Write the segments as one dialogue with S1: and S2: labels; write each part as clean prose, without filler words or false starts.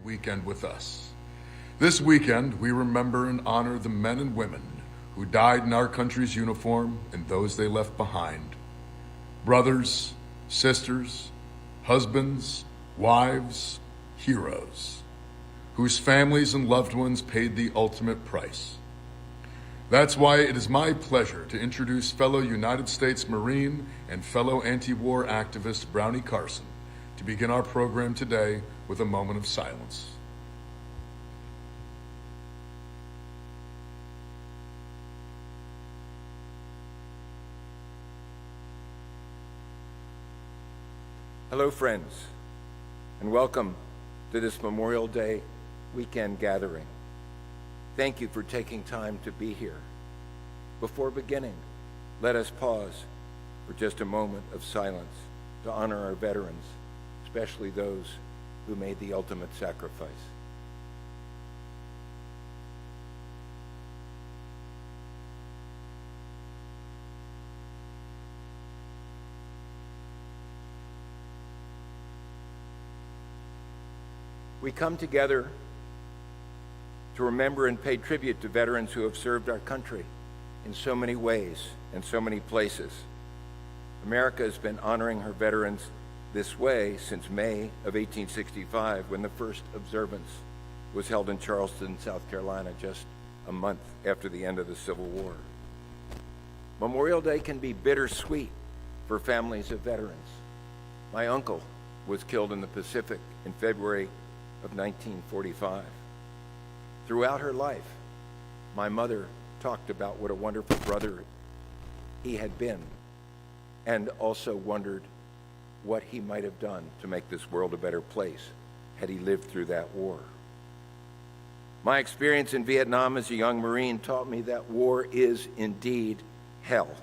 S1: weekend with us. This weekend, we remember and honor the men and women who died in our country's uniform and those they left behind. Brothers, sisters, husbands, wives, heroes, whose families and loved ones paid the ultimate price. That's why it is my pleasure to introduce fellow United States Marine and fellow anti-war activist Brownie Carson to begin our program today with a moment of silence.
S2: Hello, friends, and welcome to this Memorial Day weekend gathering. Thank you for taking time to be here. Before beginning, let us pause for just a moment of silence to honor our veterans, especially those who made the ultimate sacrifice. We come together to remember and pay tribute to veterans who have served our country in so many ways and so many places. America has been honoring her veterans this way since May of 1865, when the first observance was held in Charleston, South Carolina, just a month after the end of the Civil War. Memorial Day can be bittersweet for families of veterans. My uncle was killed in the Pacific in February of 1945. Throughout her life, my mother talked about what a wonderful brother he had been, and also wondered what he might have done to make this world a better place had he lived through that war. My experience in Vietnam as a young Marine taught me that war is indeed hell.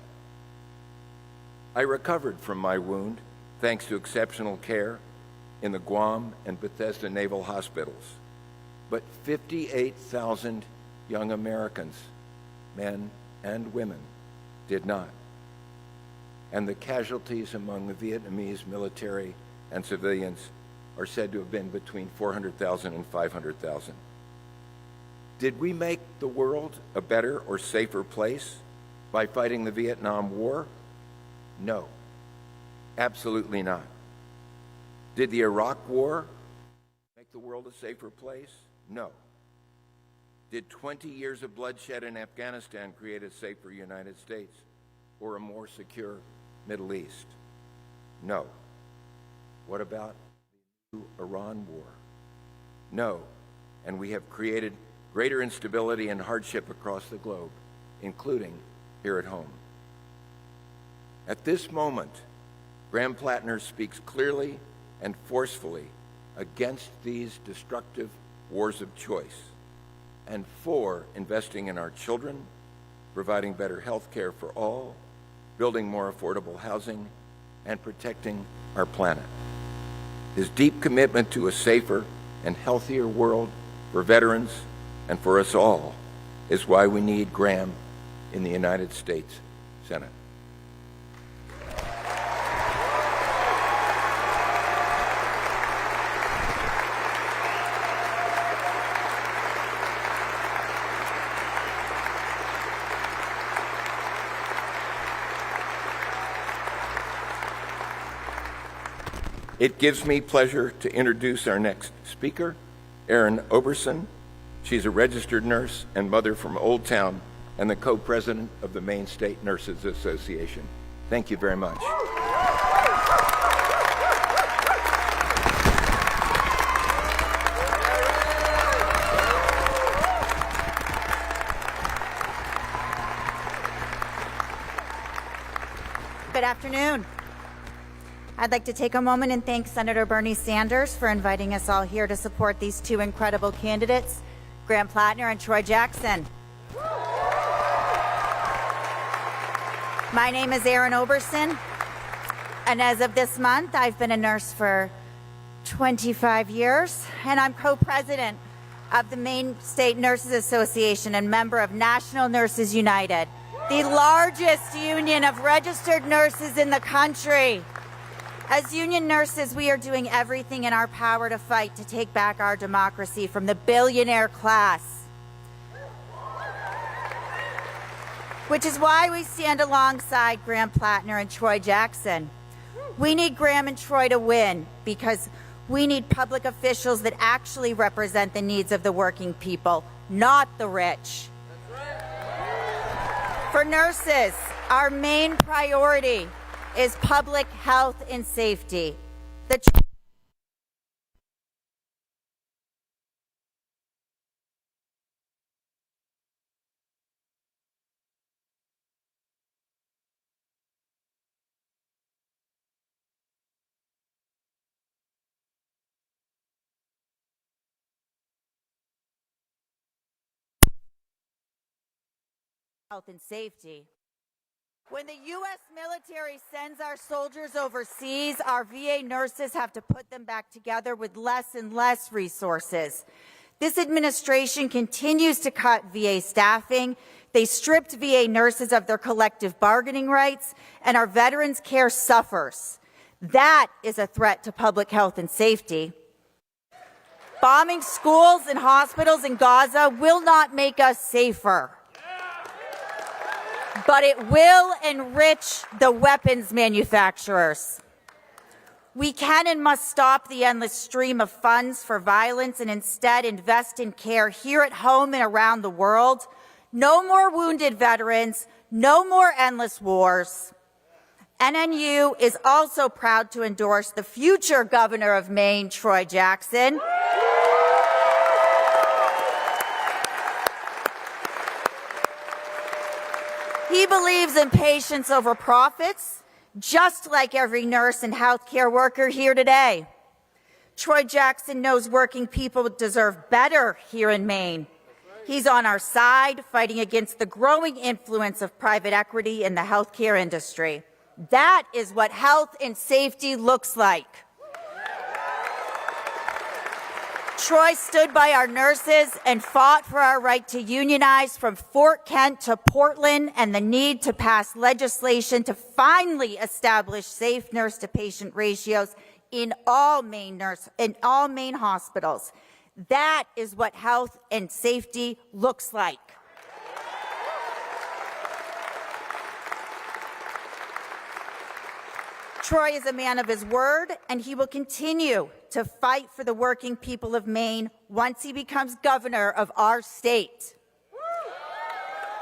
S2: I recovered from my wound thanks to exceptional care in the Guam and Bethesda Naval Hospitals. But 58,000 young Americans, men and women, did not. And the casualties among the Vietnamese military and civilians are said to have been between 400,000 and 500,000. Did we make the world a better or safer place by fighting the Vietnam War? No, absolutely not. Did the Iraq War make the world a safer place? No. Did 20 years of bloodshed in Afghanistan create a safer United States or a more secure Middle East? No. What about the Iran war? No. And we have created greater instability and hardship across the globe, including here at home. At this moment, Graham Platner speaks clearly and forcefully against these destructive wars of choice and for investing in our children, providing better health care for all, building more affordable housing, and protecting our planet. His deep commitment to a safer and healthier world for veterans and for us all is why we need Graham in the United States Senate. It gives me pleasure to introduce our next speaker, Erin Oberson. She's a registered nurse and mother from Old Town and the co-president of the Maine State Nurses Association. Thank you very much.
S3: Good afternoon. I'd like to take a moment and thank Senator Bernie Sanders for inviting us all here to support these two incredible candidates, Graham Platner and Troy Jackson. My name is Erin Oberson, and as of this month, I've been a nurse for 25 years, and I'm co-president of the Maine State Nurses Association and member of National Nurses United, the largest union of registered nurses in the country. As union nurses, we are doing everything in our power to fight to take back our democracy from the billionaire class. Which is why we stand alongside Graham Platner and Troy Jackson. We need Graham and Troy to win because we need public officials that actually represent the needs of the working people, not the rich. For nurses, our main priority is public health and safety. Health and safety. When the U.S. military sends our soldiers overseas, our VA nurses have to put them back together with less and less resources. This administration continues to cut VA staffing. They stripped VA nurses of their collective bargaining rights, and our veterans' care suffers. That is a threat to public health and safety. Bombing schools and hospitals in Gaza will not make us safer, but it will enrich the weapons manufacturers. We can and must stop the endless stream of funds for violence and instead invest in care here at home and around the world. No more wounded veterans, no more endless wars. NNU is also proud to endorse the future governor of Maine, Troy Jackson. He believes in patients over profits, just like every nurse and healthcare worker here today. Troy Jackson knows working people deserve better here in Maine. He's on our side, fighting against the growing influence of private equity in the healthcare industry. That is what health and safety looks like. Troy stood by our nurses and fought for our right to unionize from Fort Kent to Portland and the need to pass legislation to finally establish safe nurse-to-patient ratios in all Maine hospitals. That is what health and safety looks like. Troy is a man of his word, and he will continue to fight for the working people of Maine once he becomes governor of our state.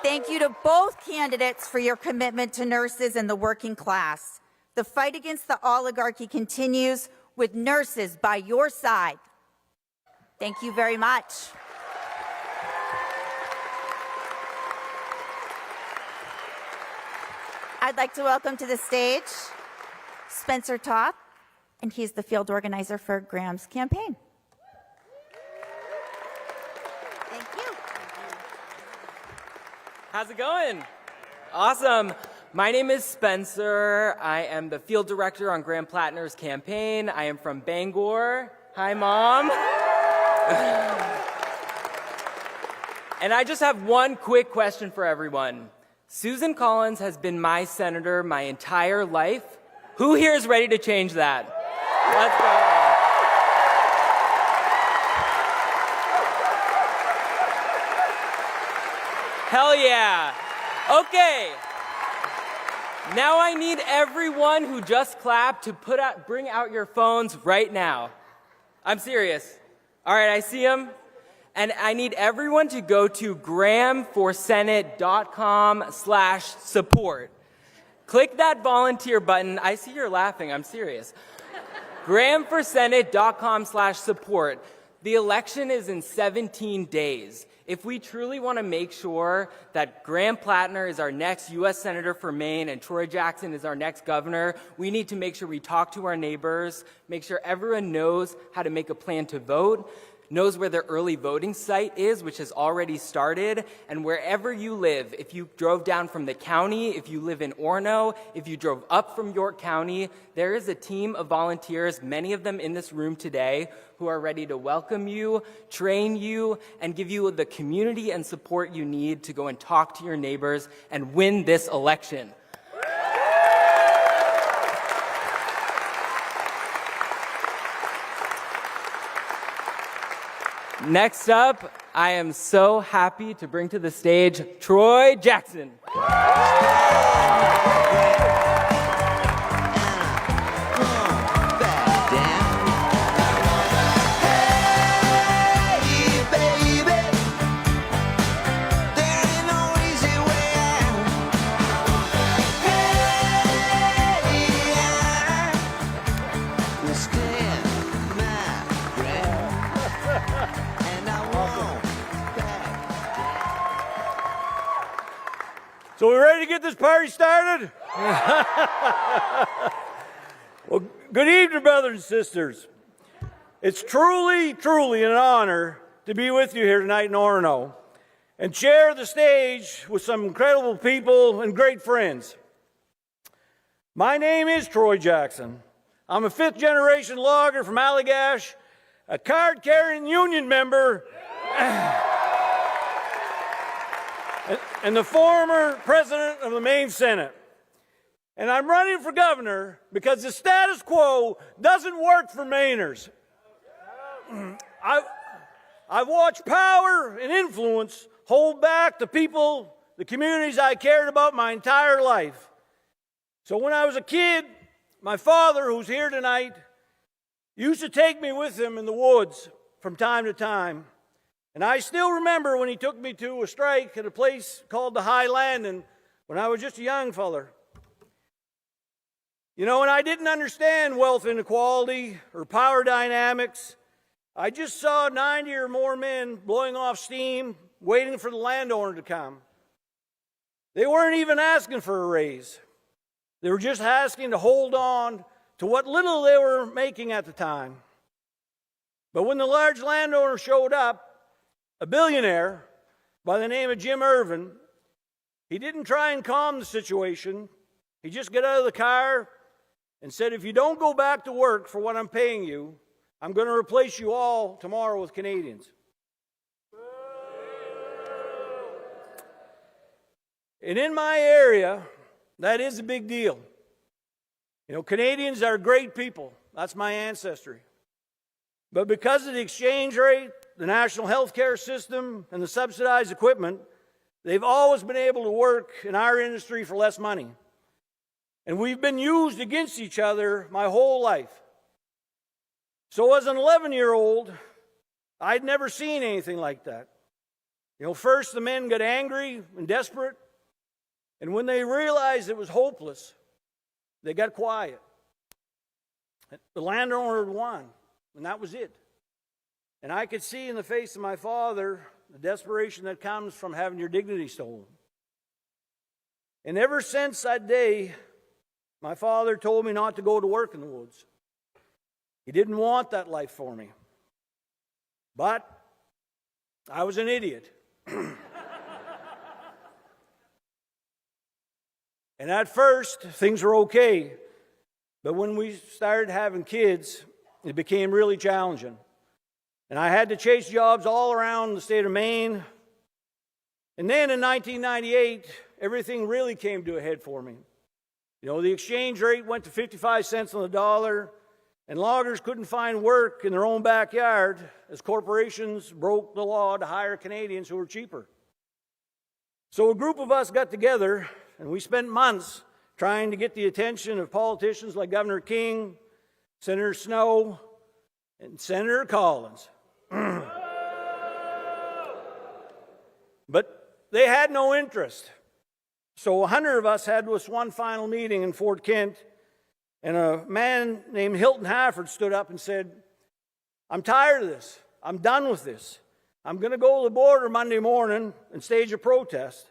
S3: Thank you to both candidates for your commitment to nurses and the working class. The fight against the oligarchy continues with nurses by your side. Thank you very much. I'd like to welcome to the stage Spencer Toth, and he's the field organizer for Graham's campaign. Thank you.
S4: How's it going? Awesome. My name is Spencer. I am the field director on Graham Platner's campaign. I am from Bangor. Hi, Mom. And I just have one quick question for everyone. Susan Collins has been my senator my entire life. Who here is ready to change that? Let's go. Hell yeah. Okay. Now I need everyone who just clapped to bring out your phones right now. I'm serious. All right, I see them. And I need everyone to go to grahamforsenate.com/support. Click that volunteer button. I see you're laughing. I'm serious. grahamforsenate.com/support. The election is in 17 days. If we truly want to make sure that Graham Platner is our next U.S. Senator for Maine and Troy Jackson is our next governor, we need to make sure we talk to our neighbors, make sure everyone knows how to make a plan to vote, knows where their early voting site is, which has already started, and wherever you live, if you drove down from the county, if you live in Orono, if you drove up from York County, there is a team of volunteers, many of them in this room today, who are ready to welcome you, train you, and give you the community and support you need to go and talk to your neighbors and win this election. Next up, I am so happy to bring to the stage Troy Jackson.
S5: So we ready to get this party started? Well, good evening, brothers and sisters. It's truly, truly an honor to be with you here tonight in Orono and share the stage with some incredible people and great friends. My name is Troy Jackson. I'm a fifth-generation logger from Allagash, a card-carrying union member, and the former president of the Maine Senate. And I'm running for governor because the status quo doesn't work for Mainers. I've watched power and influence hold back the people, the communities I cared about my entire life. So when I was a kid, my father, who's here tonight, used to take me with him in the woods from time to time. And I still remember when he took me to a strike at a place called the High Landing when I was just a young feller. You know, and I didn't understand wealth inequality or power dynamics. I just saw 90 or more men blowing off steam, waiting for the landowner to come. They weren't even asking for a raise. They were just asking to hold on to what little they were making at the time. But when the large landowner showed up, a billionaire by the name of Jim Irvin, he didn't try and calm the situation. He just got out of the car and said, if you don't go back to work for what I'm paying you, I'm going to replace you all tomorrow with Canadians. And in my area, that is a big deal. You know, Canadians are great people. That's my ancestry. But because of the exchange rate, the national health care system, and the subsidized equipment, they've always been able to work in our industry for less money. And we've been used against each other my whole life. So as an 11-year-old, I'd never seen anything like that. You know, first the men got angry and desperate, and when they realized it was hopeless, they got quiet. The landowner had won, and that was it. And I could see in the face of my father the desperation that comes from having your dignity stolen. And ever since that day, my father told me not to go to work in the woods. He didn't want that life for me. But I was an idiot. And at first, things were okay. But when we started having kids, it became really challenging. And I had to chase jobs all around the state of Maine. And then in 1998, everything really came to a head for me. You know, the exchange rate went to 55 cents on the dollar, and loggers couldn't find work in their own backyard as corporations broke the law to hire Canadians who were cheaper. So a group of us got together, and we spent months trying to get the attention of politicians like Governor King, Senator Snow, and Senator Collins. But they had no interest. So 100 of us had this one final meeting in Fort Kent, and a man named Hilton Hafford stood up and said, I'm tired of this. I'm done with this. I'm going to go to the border Monday morning and stage a protest.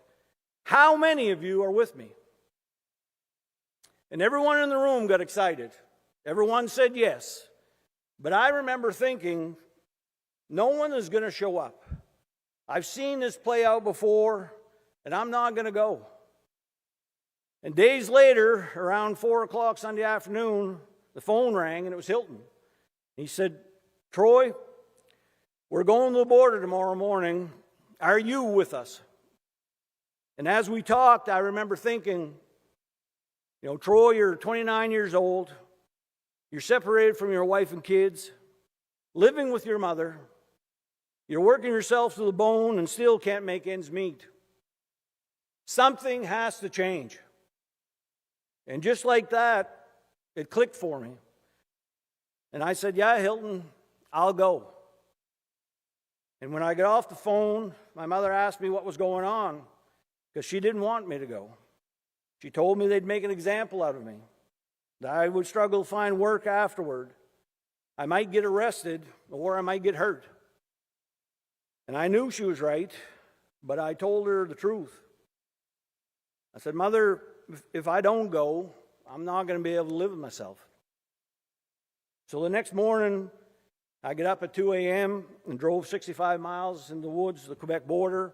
S5: How many of you are with me? And everyone in the room got excited. Everyone said yes. But I remember thinking, no one is going to show up. I've seen this play out before, and I'm not going to go. And days later, around 4 o'clock Sunday afternoon, the phone rang, and it was Hilton. He said, Troy, we're going to the border tomorrow morning. Are you with us? And as we talked, I remember thinking, you know, Troy, you're 29 years old. You're separated from your wife and kids, living with your mother. You're working yourself to the bone and still can't make ends meet. Something has to change. And just like that, it clicked for me. And I said, yeah, Hilton, I'll go. And when I got off the phone, my mother asked me what was going on because she didn't want me to go. She told me they'd make an example out of me, that I would struggle to find work afterward. I might get arrested or I might get hurt. And I knew she was right, but I told her the truth. I said, Mother, if I don't go, I'm not going to be able to live with myself. So the next morning, I get up at 2 a.m. and drove 65 miles in the woods, the Quebec border,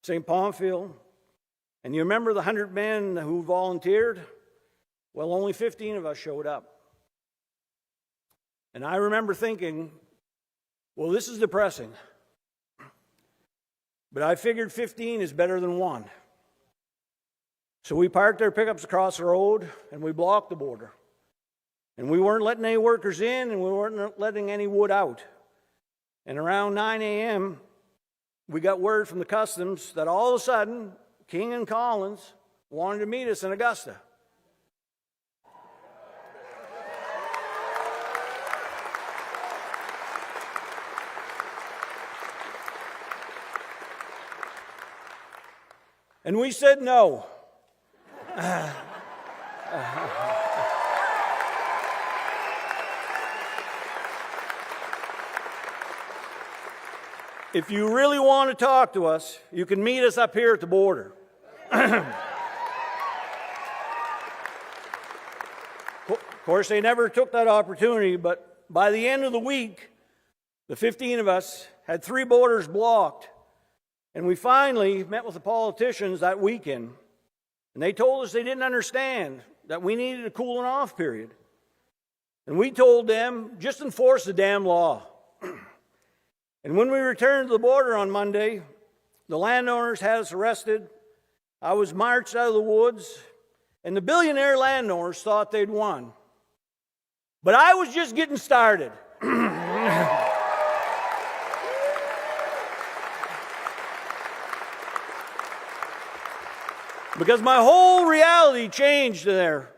S5: St. Pamphile. And you remember the 100 men who volunteered? Well, only 15 of us showed up. And I remember thinking, well, this is depressing. But I figured 15 is better than 1. So we parked our pickups across the road and we blocked the border. And we weren't letting any workers in and we weren't letting any wood out. And around 9 a.m., we got word from the customs that all of a sudden, King and Collins wanted to meet us in Augusta. And we said no. If you really want to talk to us, you can meet us up here at the border. Of course, they never took that opportunity, but by the end of the week, the 15 of us had 3 borders blocked. And we finally met with the politicians that weekend. And they told us they didn't understand that we needed a cooling off period. And we told them, just enforce the damn law. And when we returned to the border on Monday, the landowners had us arrested. I was marched out of the woods, and the billionaire landowners thought they'd won. But I was just getting started. Because my whole reality changed there.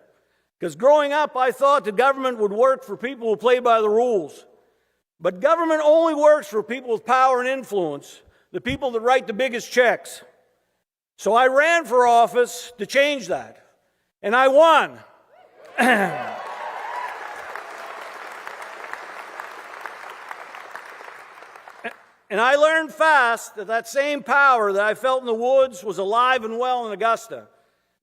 S5: Because growing up, I thought the government would work for people who play by the rules. But government only works for people with power and influence, the people that write the biggest checks. So I ran for office to change that. And I won. And I learned fast that that same power that I felt in the woods was alive and well in Augusta.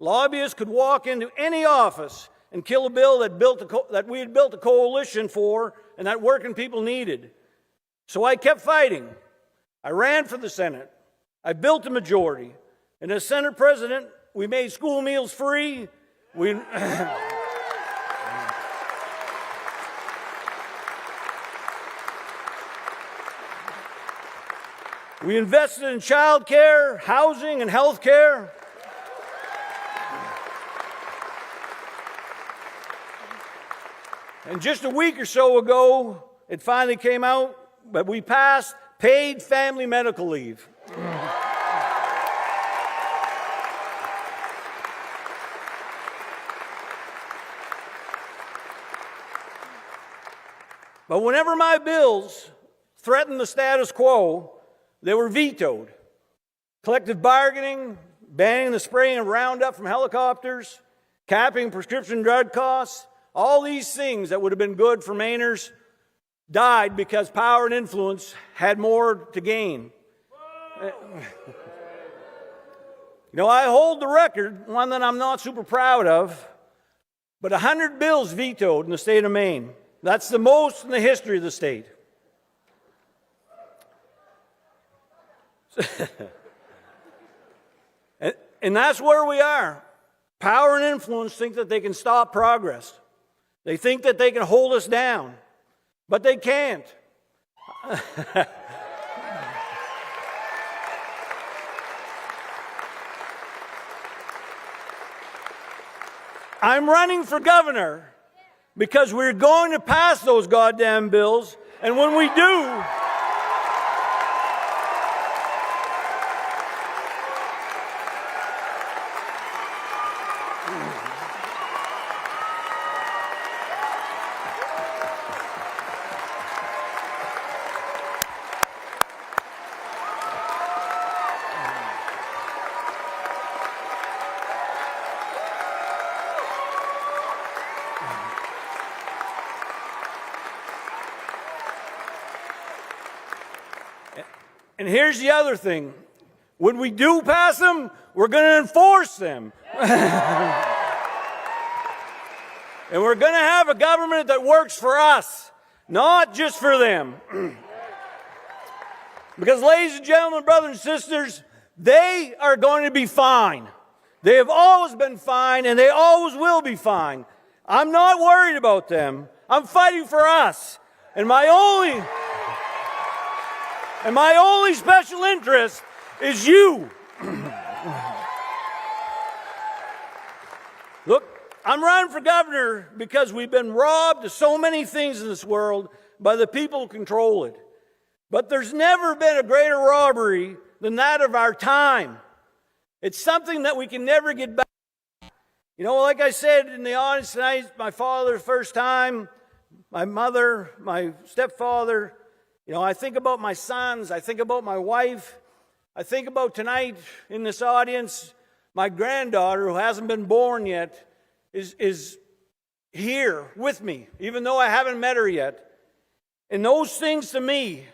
S5: Lobbyists could walk into any office and kill a bill that we had built a coalition for and that working people needed. So I kept fighting. I ran for the Senate. I built a majority. And as Senate President, we made school meals free. We invested in child care, housing, and health care. And just a week or so ago, it finally came out, but we passed paid family medical leave. But whenever my bills threatened the status quo, they were vetoed. Collective bargaining, banning the spraying of Roundup from helicopters, capping prescription drug costs, all these things that would have been good for Mainers died because power and influence had more to gain. I hold the record, one that I'm not super proud of, but 100 bills vetoed in the state of Maine. That's the most in the history of the state. And that's where we are. Power and influence think that they can stop progress. They think that they can hold us down, but they can't. I'm running for governor because we're going to pass those goddamn bills, and when we do, And here's the other thing. When we do pass them, we're going to enforce them. And we're going to have a government that works for us, not just for them. Because, ladies and gentlemen, brothers and sisters, they are going to be fine. They have always been fine, and they always will be fine. I'm not worried about them. I'm fighting for us. And my only special interest is you. Look, I'm running for governor because we've been robbed of so many things in this world by the people who control it. But there's never been a greater robbery than that of our time. It's something that we can never get back. You know, like I said in the audience tonight, my father, first time, my mother, my stepfather. You know, I think about my sons. I think about my wife. I think about tonight in this audience, my granddaughter, who hasn't been born yet, is here with me, even though I haven't met her yet. And those things to me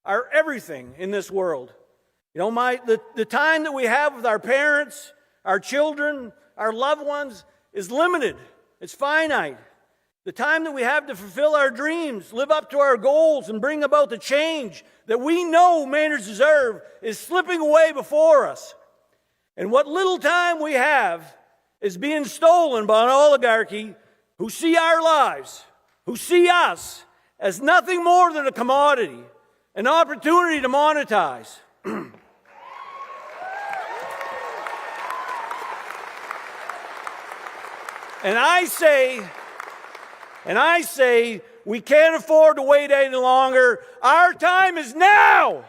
S5: are everything in this world. You know, the time that we have with our parents, our children, our loved ones is limited. It's finite. The time that we have to fulfill our dreams, live up to our goals, and bring about the change that we know Mainers deserve is slipping away before us. And what little time we have is being stolen by an oligarchy who see our lives, who see us as nothing more than a commodity, an opportunity to monetize. And I say, we can't afford to wait any longer. Our time is now.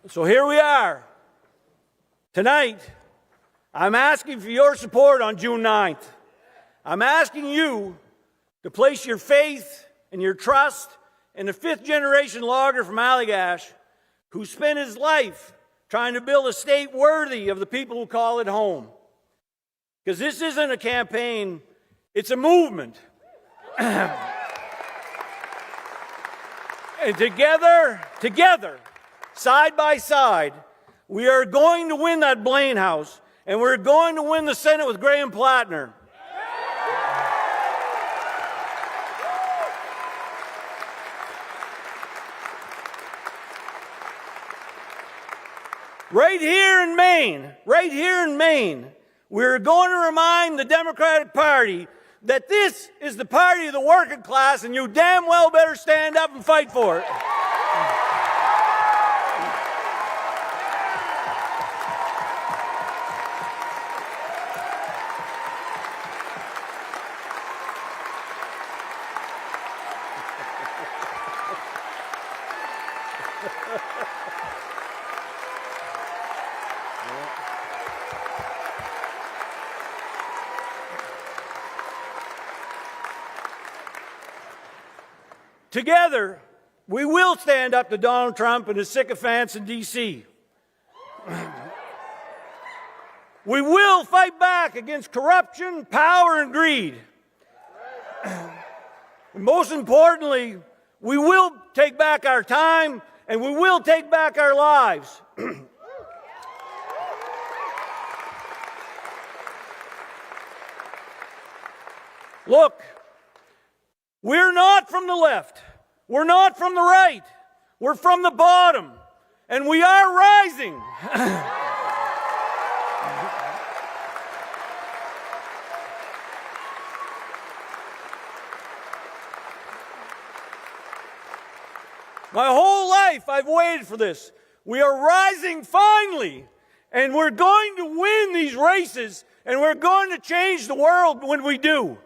S5: So here we are. Tonight, I'm asking for your support on June 9th. I'm asking you to place your faith and your trust in a fifth-generation logger from Allagash who spent his life trying to build a state worthy of the people who call it home. Because this isn't a campaign, it's a movement. And together, side by side, we are going to win that Blaine House, and we're going to win the Senate with Graham Platner. Right here in Maine, we're going to remind the Democratic Party that this is the party of the working class, and you damn well better stand up and fight for it. Together, we will stand up to Donald Trump and his sycophants in D.C. We will fight back against corruption, power, and greed. And most importantly, we will take back our time and we will take back our lives. Look, we're not from the left. We're not from the right. We're from the bottom. And we are rising. My whole life I've waited for this. We are rising finally. And we're going to win these races. And we're going to change the world when we do.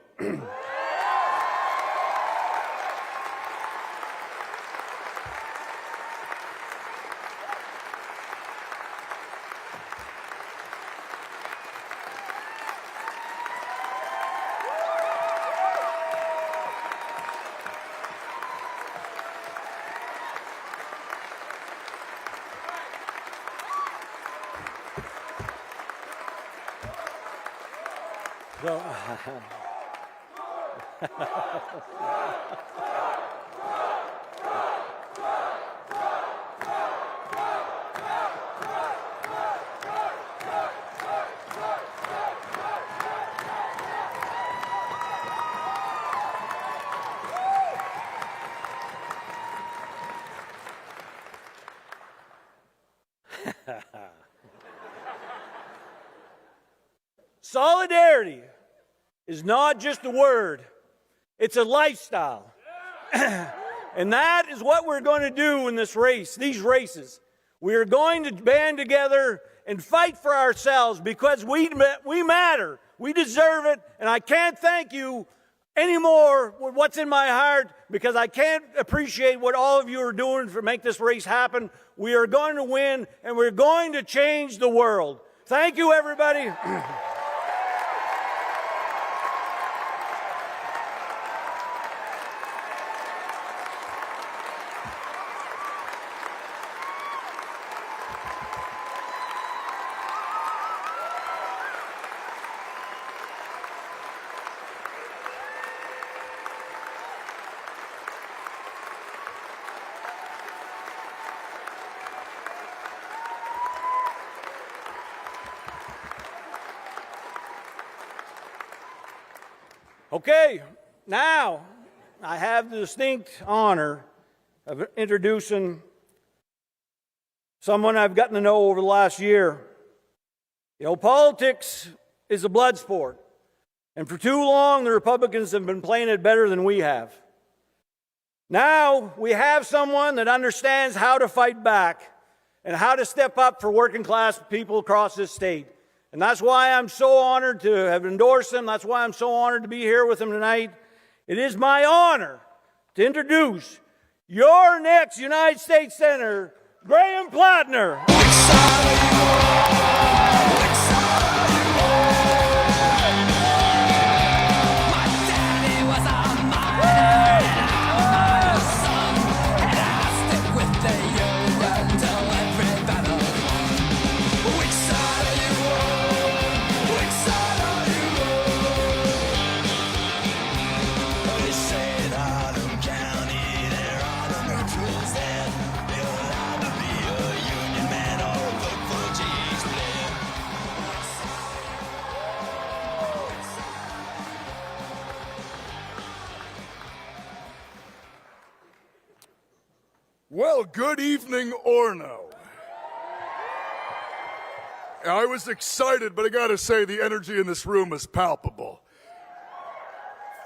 S5: So, solidarity is not just a word, it's a lifestyle. And that is what we're going to do in this race, these races. We are going to band together and fight for ourselves because we matter. We deserve it. And I can't thank you anymore with what's in my heart because I can't appreciate what all of you are doing to make this race happen. We are going to win and we're going to change the world. Thank you, everybody. Okay, now I have the distinct honor of introducing someone I've gotten to know over the last year. You know, politics is a blood sport, and for too long the Republicans have been playing it better than we have. Now we have someone that understands how to fight back and how to step up for working class people across this state. And that's why I'm so honored to have endorsed him. That's why I'm so honored to be here with him tonight. It is my honor to introduce your next United States Senator, Graham Platner.
S1: Well, good evening, Orno. I was excited, but I gotta say the energy in this room is palpable.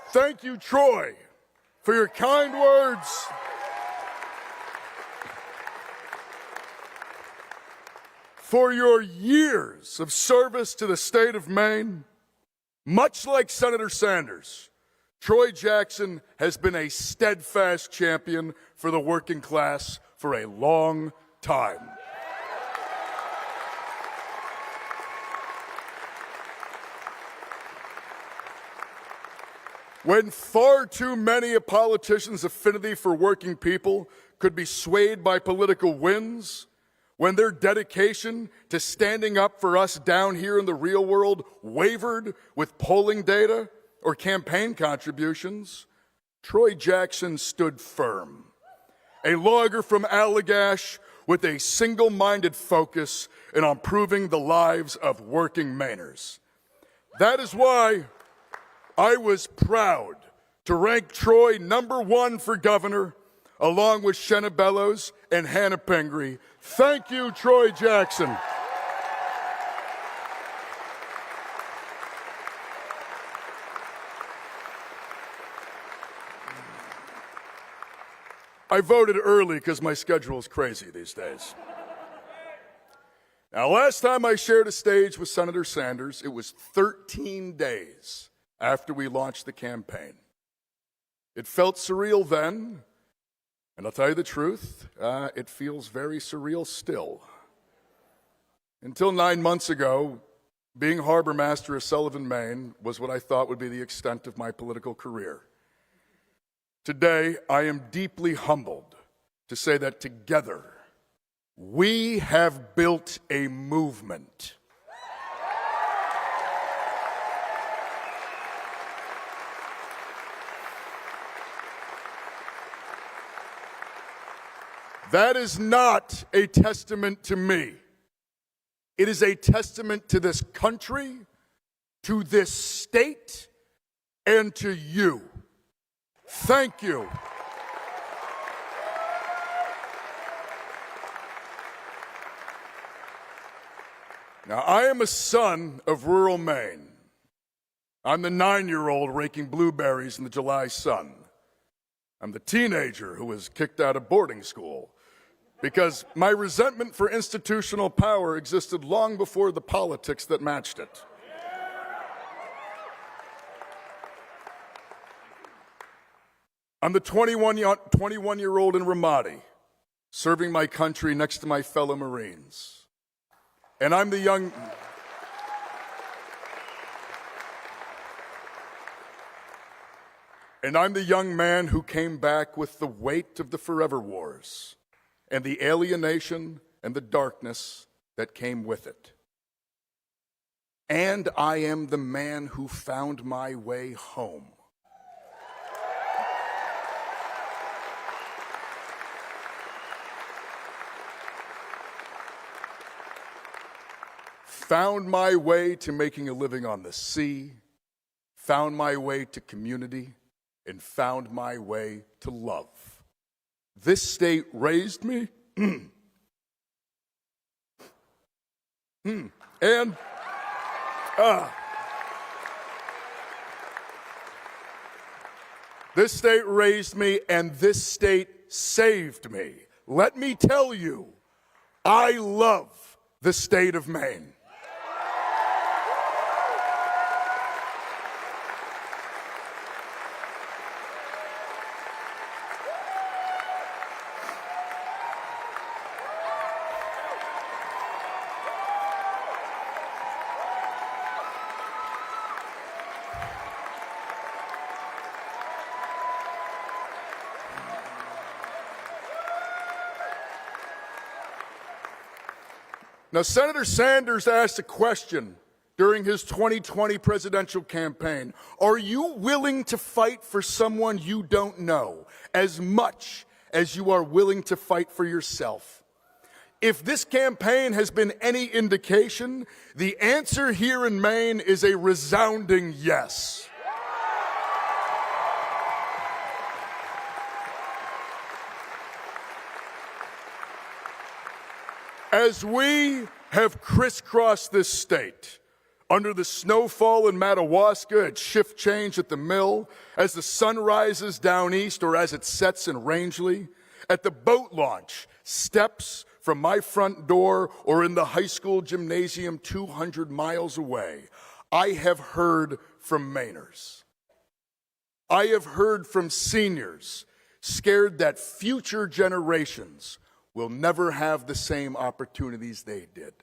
S1: Thank you, Troy, for your kind words. For your years of service to the state of Maine. Much like Senator Sanders, Troy Jackson has been a steadfast champion for the working class for a long time. When far too many a politician's affinity for working people could be swayed by political winds, when their dedication to standing up for us down here in the real world wavered with polling data or campaign contributions, Troy Jackson stood firm. A lawyer from Allagash with a single-minded focus in improving the lives of working Mainers. That is why I was proud to rank Troy #1 for governor, along with Shenna Bellows and Hannah Pingree. Thank you, Troy Jackson. I voted early because my schedule is crazy these days. Now, last time I shared a stage with Senator Sanders, it was 13 days after we launched the campaign. It felt surreal then, and I'll tell you the truth, it feels very surreal still. Until 9 months ago, being harbor master of Sullivan, Maine was what I thought would be the extent of my political career. Today, I am deeply humbled to say that together, we have built a movement. That is not a testament to me. It is a testament to this country, to this state, and to you. Thank you. Now, I am a son of rural Maine. I'm the 9-year-old raking blueberries in the July sun. I'm the teenager who was kicked out of boarding school because my resentment for institutional power existed long before the politics that matched it. I'm the 21-year-old in Ramadi, serving my country next to my fellow Marines. And I'm the young man who came back with the weight of the forever wars and the alienation and the darkness that came with it. And I am the man who found my way home. Found my way to making a living on the sea, found my way to community, and found my way to love. This state raised me, this state raised me, and this state saved me. Let me tell you, I love the state of Maine. Now, Senator Sanders asked a question during his 2020 presidential campaign. Are you willing to fight for someone you don't know as much as you are willing to fight for yourself? If this campaign has been any indication, the answer here in Maine is a resounding yes. As we have crisscrossed this state, under the snowfall in Madawaska, at shift change at the mill, as the sun rises down east or as it sets in Rangeley, at the boat launch, steps from my front door or in the high school gymnasium 200 miles away, I have heard from Mainers. I have heard from seniors scared that future generations will never have the same opportunities they did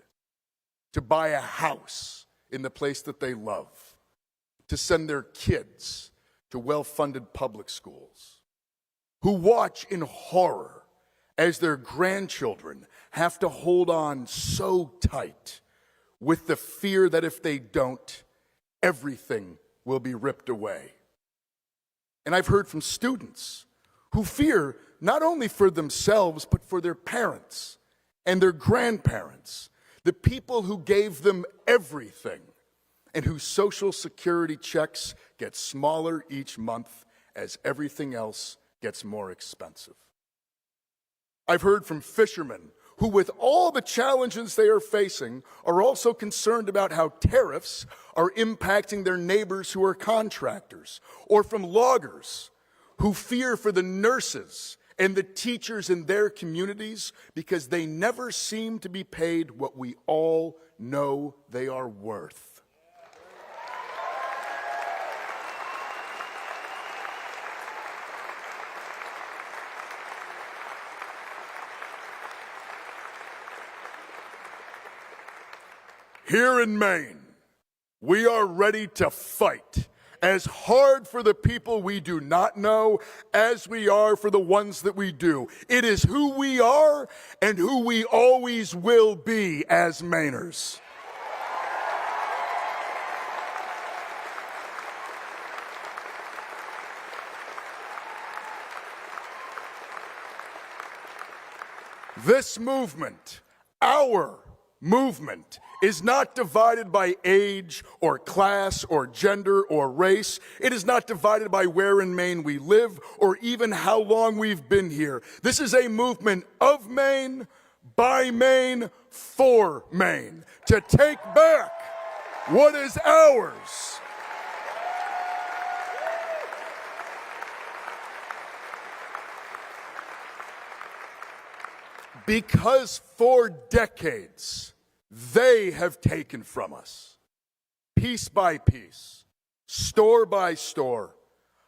S1: to buy a house in the place that they love, to send their kids to well-funded public schools, who watch in horror as their grandchildren have to hold on so tight with the fear that if they don't, everything will be ripped away. And I've heard from students who fear not only for themselves, but for their parents and their grandparents, the people who gave them everything and whose Social Security checks get smaller each month as everything else gets more expensive. I've heard from fishermen who, with all the challenges they are facing, are also concerned about how tariffs are impacting their neighbors who are contractors, or from loggers who fear for the nurses and the teachers in their communities because they never seem to be paid what we all know they are worth. Here in Maine, we are ready to fight as hard for the people we do not know as we are for the ones that we do. It is who we are and who we always will be as Mainers. This movement, our movement, is not divided by age or class or gender or race. It is not divided by where in Maine we live or even how long we've been here. This is a movement of Maine, by Maine, for Maine, to take back what is ours. Because for decades, they have taken from us, piece by piece, store by store,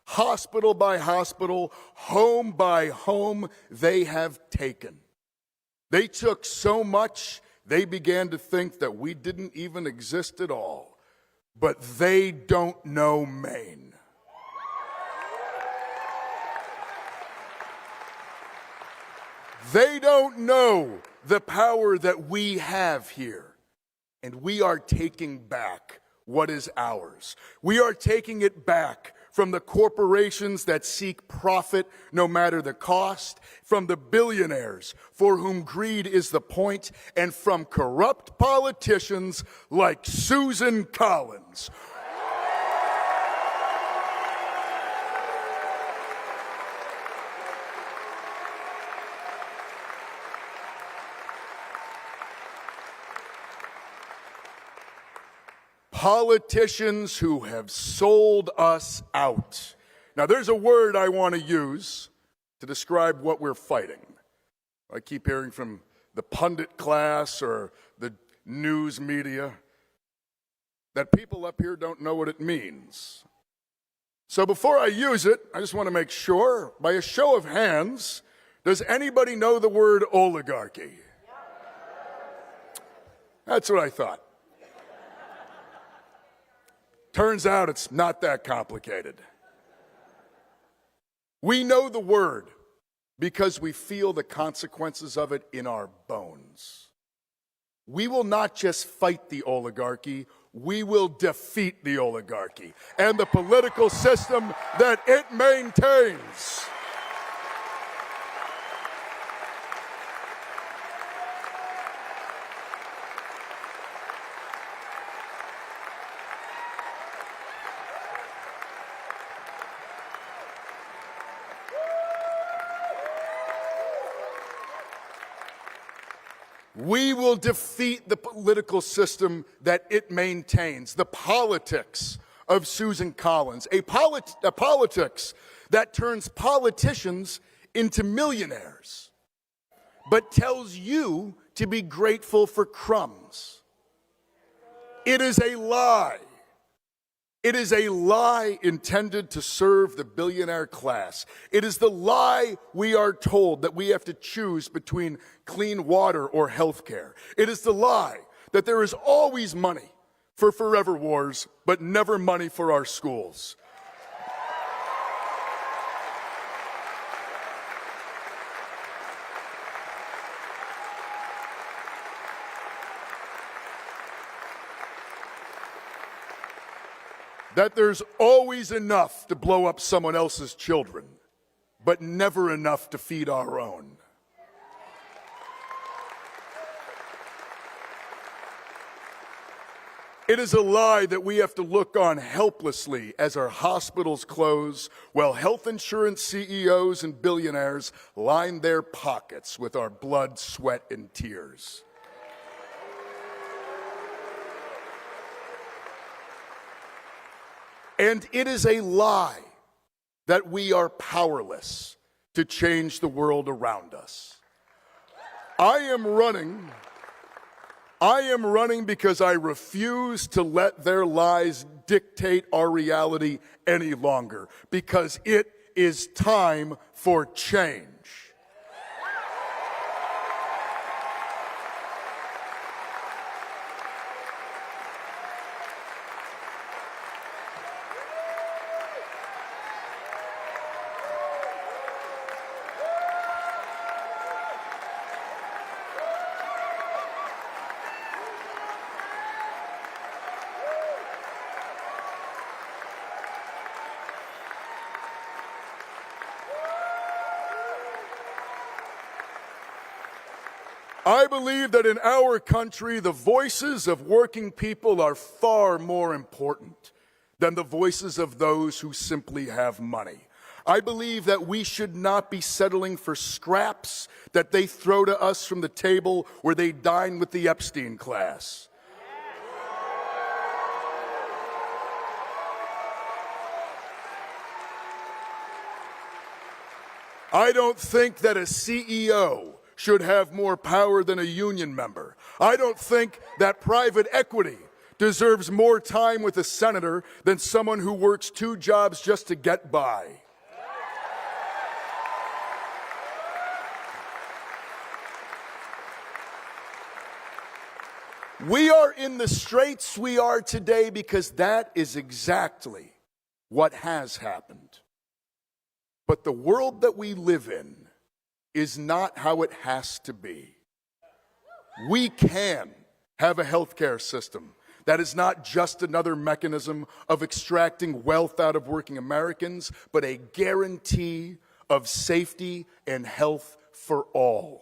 S1: hospital by hospital, home by home, they have taken. They took so much, they began to think that we didn't even exist at all. But they don't know Maine. They don't know the power that we have here. And we are taking back what is ours. We are taking it back from the corporations that seek profit no matter the cost, from the billionaires for whom greed is the point, and from corrupt politicians like Susan Collins. Politicians who have sold us out. Now, there's a word I want to use to describe what we're fighting. I keep hearing from the pundit class or the news media that people up here don't know what it means. So before I use it, I just want to make sure, by a show of hands, does anybody know the word oligarchy? That's what I thought. Turns out it's not that complicated. We know the word because we feel the consequences of it in our bones. We will not just fight the oligarchy, we will defeat the oligarchy and the political system that it maintains. We will defeat the political system that it maintains, the politics of Susan Collins, a politics that turns politicians into millionaires, but tells you to be grateful for crumbs. It is a lie. It is a lie intended to serve the billionaire class. It is the lie we are told that we have to choose between clean water or health care. It is the lie that there is always money for forever wars, but never money for our schools. That there's always enough to blow up someone else's children, but never enough to feed our own. It is a lie that we have to look on helplessly as our hospitals close, while health insurance CEOs and billionaires line their pockets with our blood, sweat, and tears. And it is a lie that we are powerless to change the world around us. I am running because I refuse to let their lies dictate our reality any longer, because it is time for change. I believe that in our country, the voices of working people are far more important than the voices of those who simply have money. I believe that we should not be settling for scraps that they throw to us from the table where they dine with the Epstein class. I don't think that a CEO should have more power than a union member. I don't think that private equity deserves more time with a senator than someone who works 2 jobs just to get by. We are in the straits we are today because that is exactly what has happened. But the world that we live in is not how it has to be. We can have a healthcare system that is not just another mechanism of extracting wealth out of working Americans, but a guarantee of safety and health for all.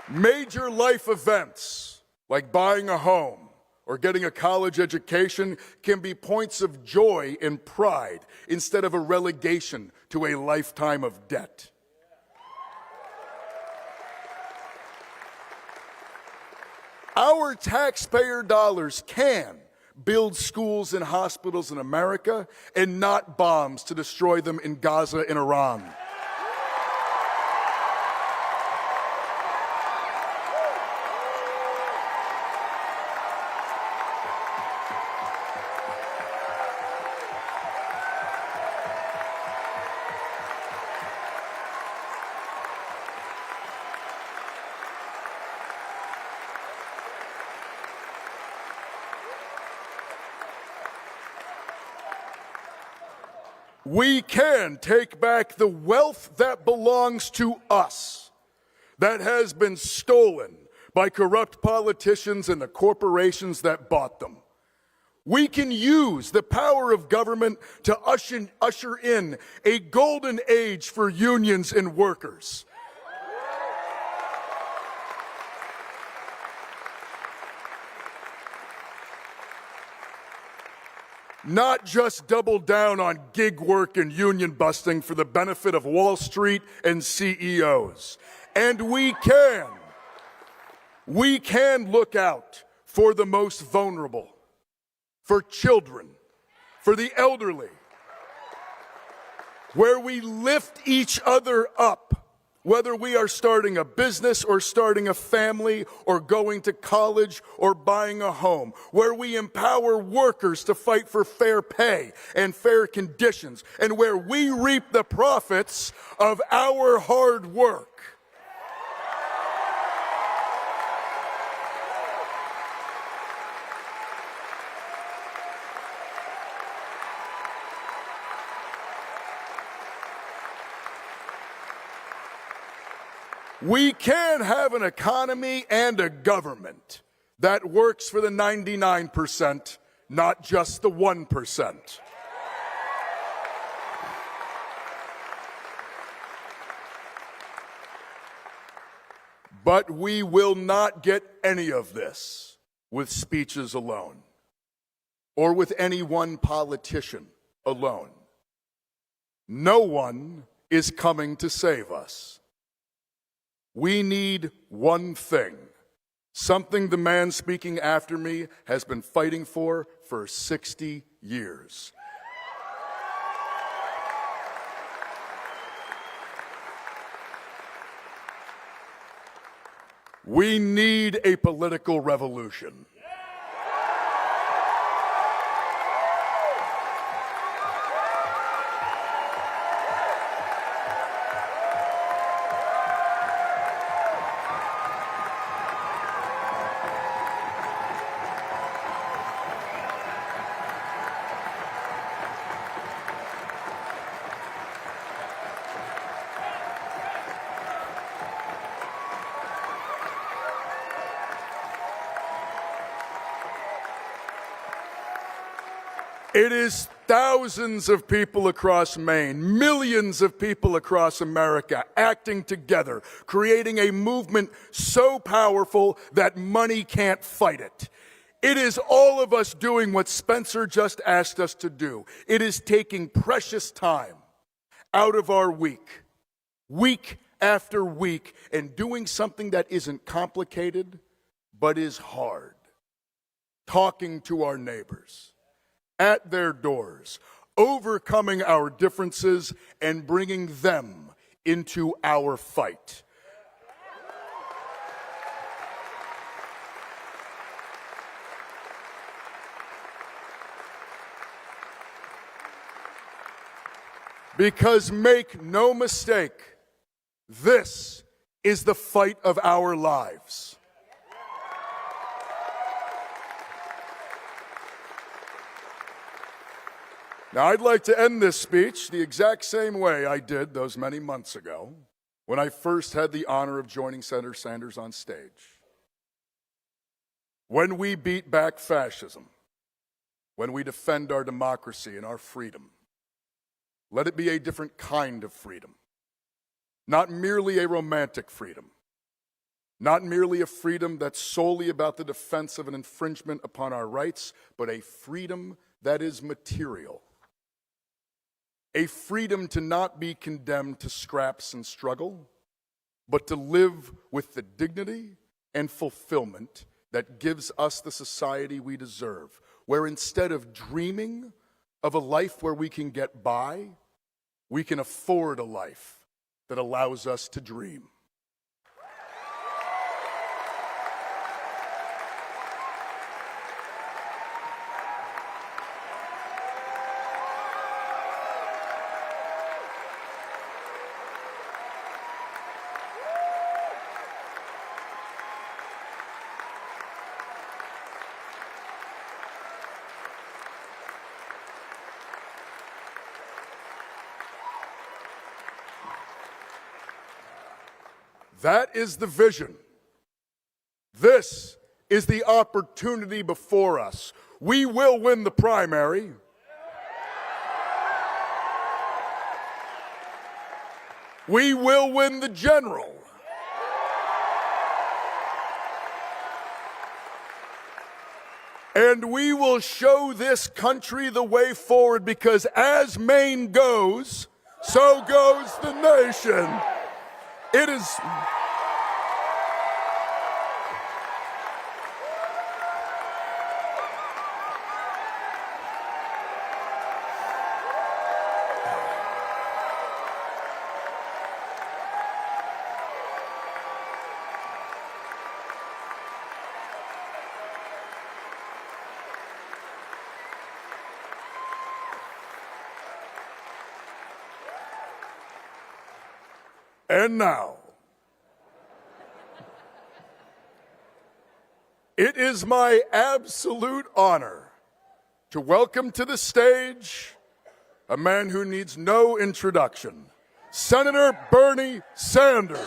S1: Major life events like buying a home or getting a college education can be points of joy and pride instead of a relegation to a lifetime of debt. Our taxpayer dollars can build schools and hospitals in America and not bombs to destroy them in Gaza and Iran. We can take back the wealth that belongs to us, that has been stolen by corrupt politicians and the corporations that bought them. We can use the power of government to usher in a golden age for unions and workers. Not just double down on gig work and union busting for the benefit of Wall Street and CEOs. And we can look out for the most vulnerable, for children, for the elderly, where we lift each other up, whether we are starting a business or starting a family or going to college or buying a home, where we empower workers to fight for fair pay and fair conditions, and where we reap the profits of our hard work. We can have an economy and a government that works for the 99%, not just the 1%. But we will not get any of this with speeches alone, or with any one politician alone. No one is coming to save us. We need one thing, something the man speaking after me has been fighting for 60 years. We need a political revolution. It is thousands of people across Maine, millions of people across America acting together, creating a movement so powerful that money can't fight it. It is all of us doing what Spencer just asked us to do. It is taking precious time out of our week after week, and doing something that isn't complicated, but is hard. Talking to our neighbors at their doors, overcoming our differences and bringing them into our fight. Because make no mistake, this is the fight of our lives. Now, I'd like to end this speech the exact same way I did those many months ago when I first had the honor of joining Senator Sanders on stage. When we beat back fascism, when we defend our democracy and our freedom, let it be a different kind of freedom, not merely a romantic freedom, not merely a freedom that's solely about the defense of an infringement upon our rights, but a freedom that is material. A freedom to not be condemned to scraps and struggle, but to live with the dignity and fulfillment that gives us the society we deserve, where instead of dreaming of a life where we can get by, we can afford a life that allows us to dream. That is the vision. This is the opportunity before us. We will win the primary. We will win the general. And we will show this country the way forward, because as Maine goes, so goes the nation. It is... And now, it is my absolute honor to welcome to the stage a man who needs no introduction, Senator Bernie Sanders.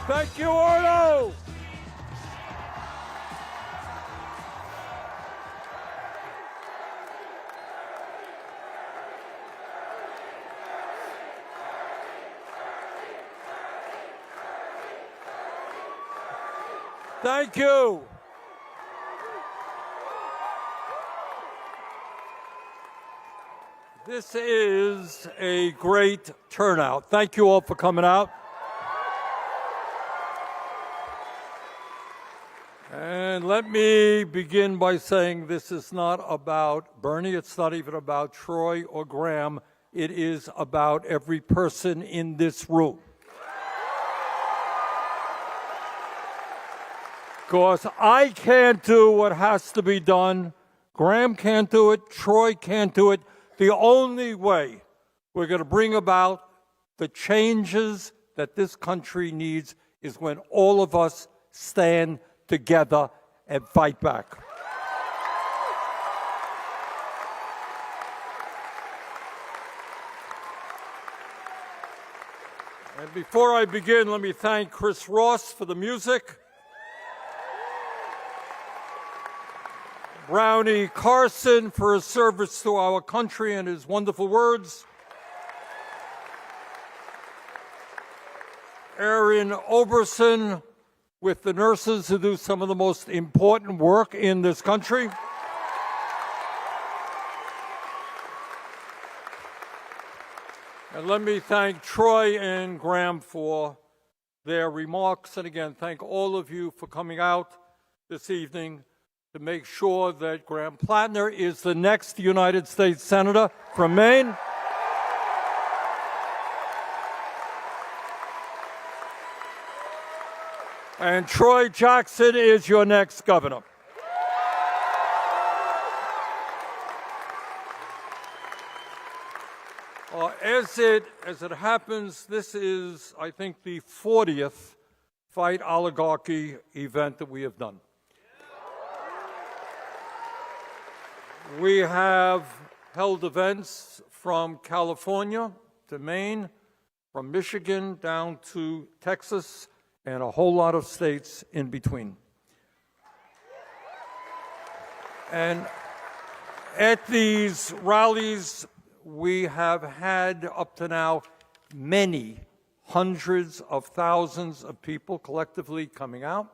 S5: Thank you, Orlo. Thank you. This is a great turnout. Thank you all for coming out. And let me begin by saying this is not about Bernie. It's not even about Troy or Graham. It is about every person in this room. Because I can't do what has to be done. Graham can't do it. Troy can't do it.
S6: the only way we're going to bring about the changes that this country needs is when all of us stand together and fight back. And before I begin, let me thank Chris Ross for the music, Brownie Carson for his service to our country and his wonderful words, Erin Oberson with the nurses who do some of the most important work in this country, and let me thank Troy and Graham for their remarks. And again, thank all of you for coming out this evening to make sure that Graham Platner is the next United States Senator from Maine. And Troy Jackson is your next governor. As it happens, this is, I think, the 40th Fight Oligarchy event that we have done. We have held events from California to Maine, from Michigan down to Texas, and a whole lot of states in between. And at these rallies, we have had up to now many hundreds of thousands of people collectively coming out.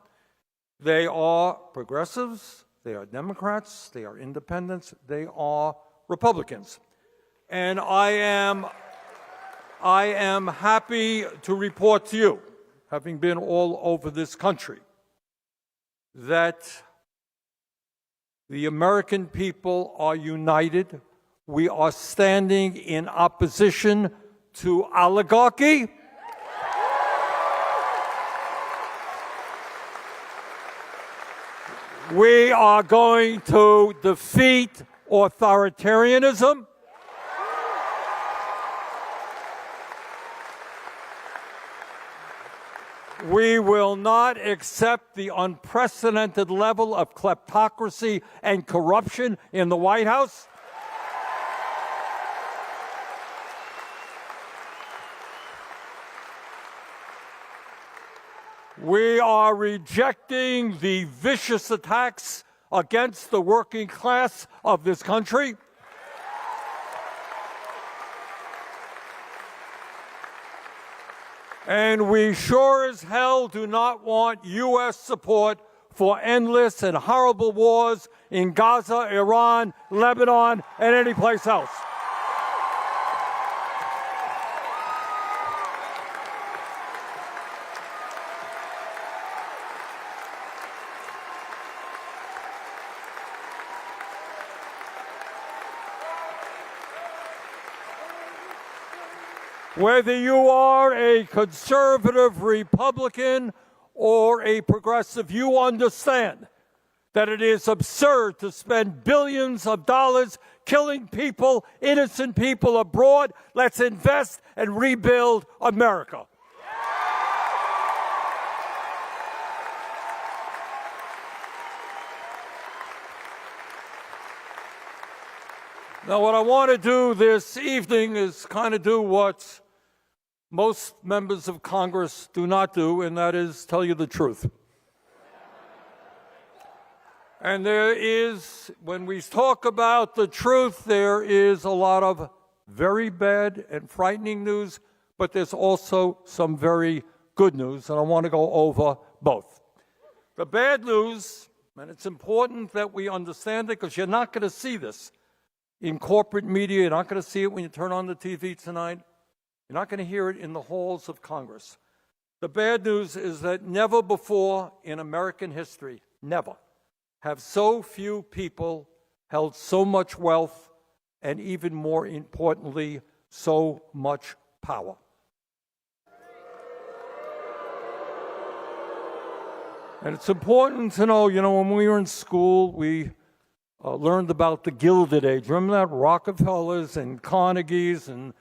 S6: They are progressives, they are Democrats, they are independents, they are Republicans. And I am happy to report to you, having been all over this country, that the American people are united. We are standing in opposition to oligarchy. We are going to defeat authoritarianism. We will not accept the unprecedented level of kleptocracy and corruption in the White House. We are rejecting the vicious attacks against the working class of this country. And we sure as hell do not want U.S. support for endless and horrible wars in Gaza, Iran, Lebanon, and any place else. Whether you are a conservative Republican or a progressive, you understand that it is absurd to spend billions of dollars killing people, innocent people abroad. Let's invest and rebuild America. Now, what I want to do this evening is kind of do what most members of Congress do not do, and that is tell you the truth. And there is, when we talk about the truth, there is a lot of very bad and frightening news, but there's also some very good news, and I want to go over both. The bad news, and it's important that we understand it because you're not going to see this in corporate media, you're not going to see it when you turn on the TV tonight. You're not going to hear it in the halls of Congress. The bad news is that never before in American history, never, have so few people held so much wealth and, even more importantly, so much power. And it's important to know, when we were in school, we learned about the Gilded Age. Remember that? Rockefellers and Carnegies and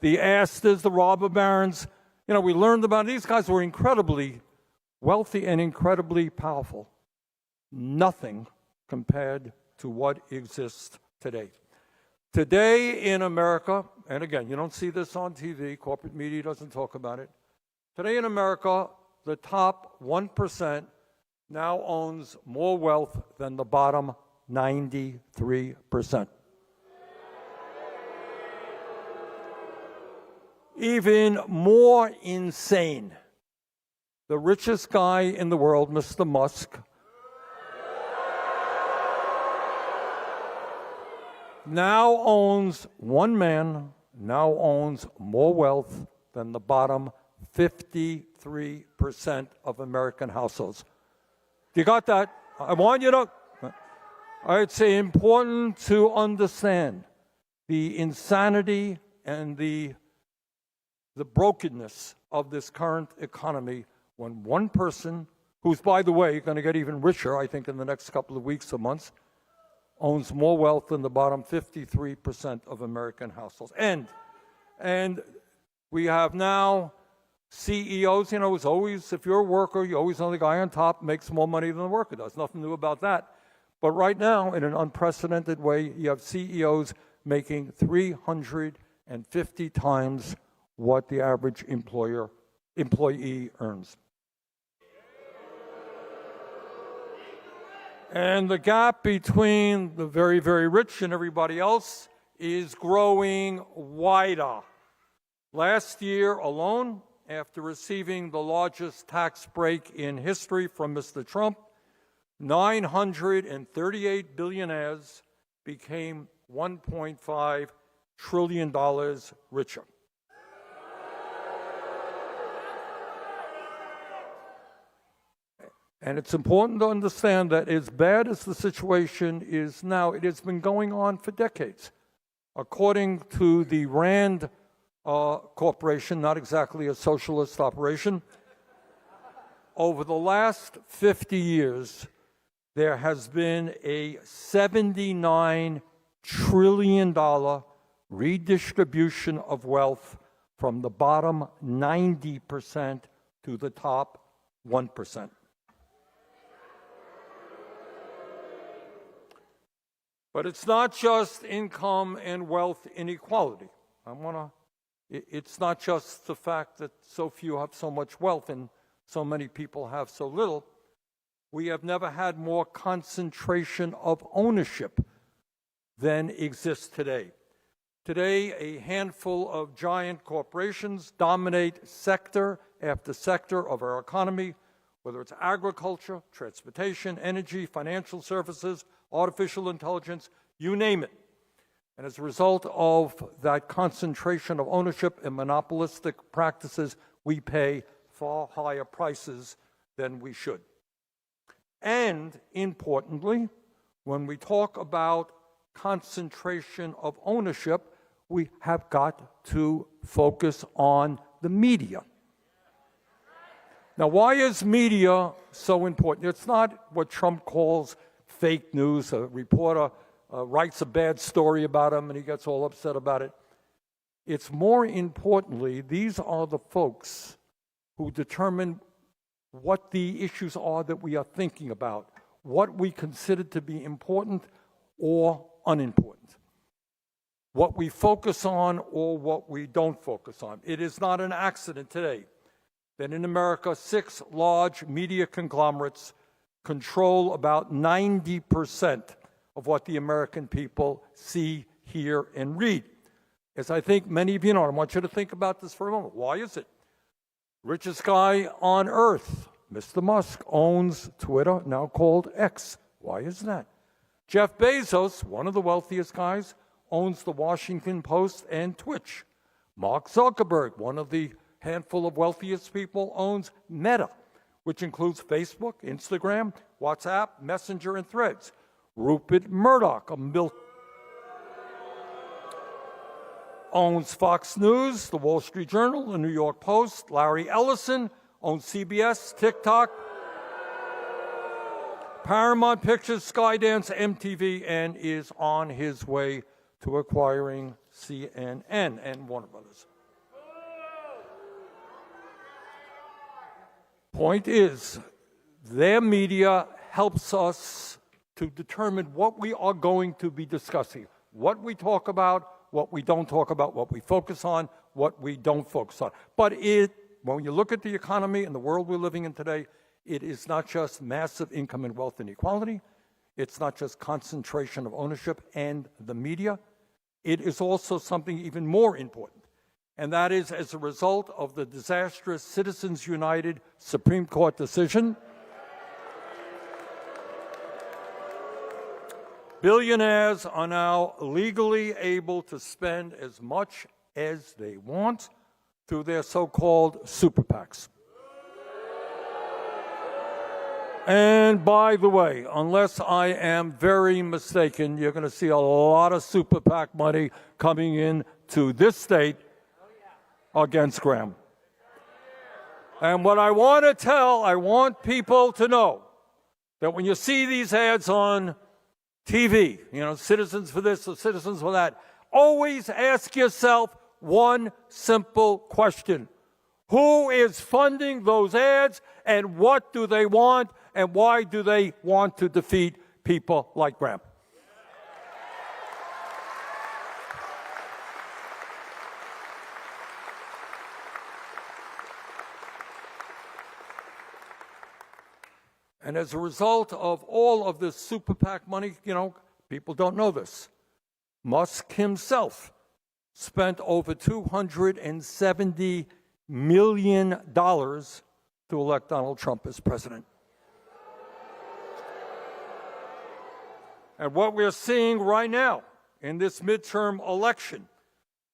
S6: the Astors, the robber barons. You know, we learned about these guys were incredibly wealthy and incredibly powerful. Nothing compared to what exists today. Today in America, and again, you don't see this on TV, corporate media doesn't talk about it. Today in America, the top 1% now owns more wealth than the bottom 93%. Even more insane, the richest guy in the world, Mr. Musk, now owns more wealth than the bottom 53% of American households. You got that? I want you to. It's important to understand the insanity and the brokenness of this current economy when one person, who's, by the way, going to get even richer, I think, in the next couple of weeks or months, owns more wealth than the bottom 53% of American households. And we have now CEOs, you know, it's always, if you're a worker, you always know the guy on top makes more money than the worker does. Nothing new about that. But right now, in an unprecedented way, you have CEOs making 350 times what the average employee earns. And the gap between the very, very rich and everybody else is growing wider. Last year alone, after receiving the largest tax break in history from Mr. Trump, 938 billionaires became $1.5 trillion richer. And it's important to understand that as bad as the situation is now, it has been going on for decades. According to the Rand Corporation, not exactly a socialist operation, over the last 50 years, there has been a $79 trillion redistribution of wealth from the bottom 90% to the top 1%. But it's not just income and wealth inequality. It's not just the fact that so few have so much wealth and so many people have so little. We have never had more concentration of ownership than exists today. Today, a handful of giant corporations dominate sector after sector of our economy, whether it's agriculture, transportation, energy, financial services, artificial intelligence, you name it. And as a result of that concentration of ownership and monopolistic practices, we pay far higher prices than we should. And importantly, when we talk about concentration of ownership, we have got to focus on the media. Now, why is media so important? It's not what Trump calls fake news. A reporter writes a bad story about him and he gets all upset about it. It's more importantly, these are the folks who determine what the issues are that we are thinking about, what we consider to be important or unimportant, what we focus on or what we don't focus on. It is not an accident today that in America, 6 large media conglomerates control about 90% of what the American people see, hear, and read. As I think many of you know, I want you to think about this for a moment. Why is it? Richest guy on earth, Mr. Musk, owns Twitter, now called X. Why is that? Jeff Bezos, one of the wealthiest guys, owns the Washington Post and Twitch. Mark Zuckerberg, one of the handful of wealthiest people, owns Meta, which includes Facebook, Instagram, WhatsApp, Messenger, and Threads. Rupert Murdoch, owns Fox News, the Wall Street Journal, the New York Post. Larry Ellison owns CBS, TikTok, Paramount Pictures, Skydance, MTV, and is on his way to acquiring CNN and Warner Brothers. Point is, their media helps us to determine what we are going to be discussing, what we talk about, what we don't talk about, what we focus on, what we don't focus on. But when you look at the economy and the world we're living in today, it is not just massive income and wealth inequality. It's not just concentration of ownership and the media. It is also something even more important, and that is as a result of the disastrous Citizens United Supreme Court decision. Billionaires are now legally able to spend as much as they want through their so-called super PACs. And by the way, unless I am very mistaken, you're going to see a lot of super PAC money coming in to this state against Graham. And what I want people to know that when you see these ads on TV, citizens for this or citizens for that, always ask yourself one simple question. Who is funding those ads, and what do they want, and why do they want to defeat people like Graham? And as a result of all of this super PAC money, people don't know this. Musk himself spent over $270 million to elect Donald Trump as president. And what we're seeing right now in this midterm election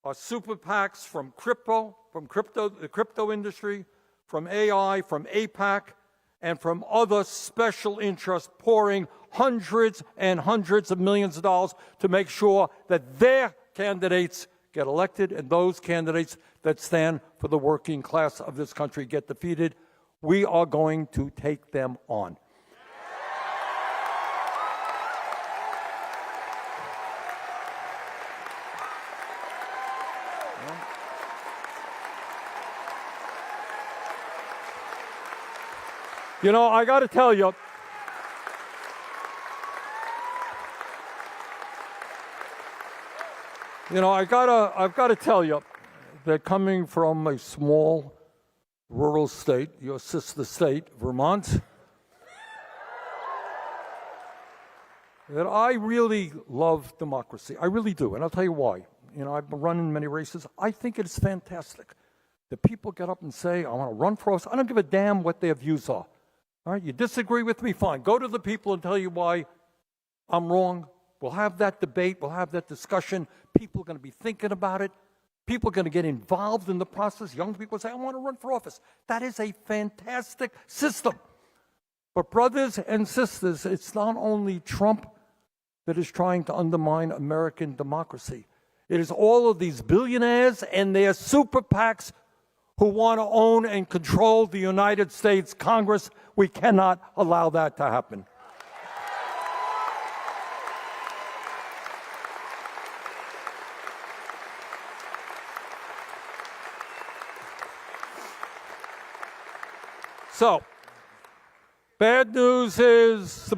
S6: are super PACs from the crypto industry, from AI, from APAC, and from other special interests pouring hundreds and hundreds of millions of dollars to make sure that their candidates get elected and those candidates that stand for the working class of this country get defeated. We are going to take them on. I got to tell you, I've got to tell you that coming from a small rural state, your sister state, Vermont, that I really love democracy. I really do, and I'll tell you why. I've been running many races. I think it's fantastic that people get up and say, I want to run for office. I don't give a damn what their views are. All right, you disagree with me? Fine. Go to the people and tell you why I'm wrong. We'll have that debate. We'll have that discussion. People are going to be thinking about it. People are going to get involved in the process. Young people say, I want to run for office. That is a fantastic system. But brothers and sisters, it's not only Trump that is trying to undermine American democracy. It is all of these billionaires and their super PACs who want to own and control the United States Congress. We cannot allow that to happen. So, the bad news is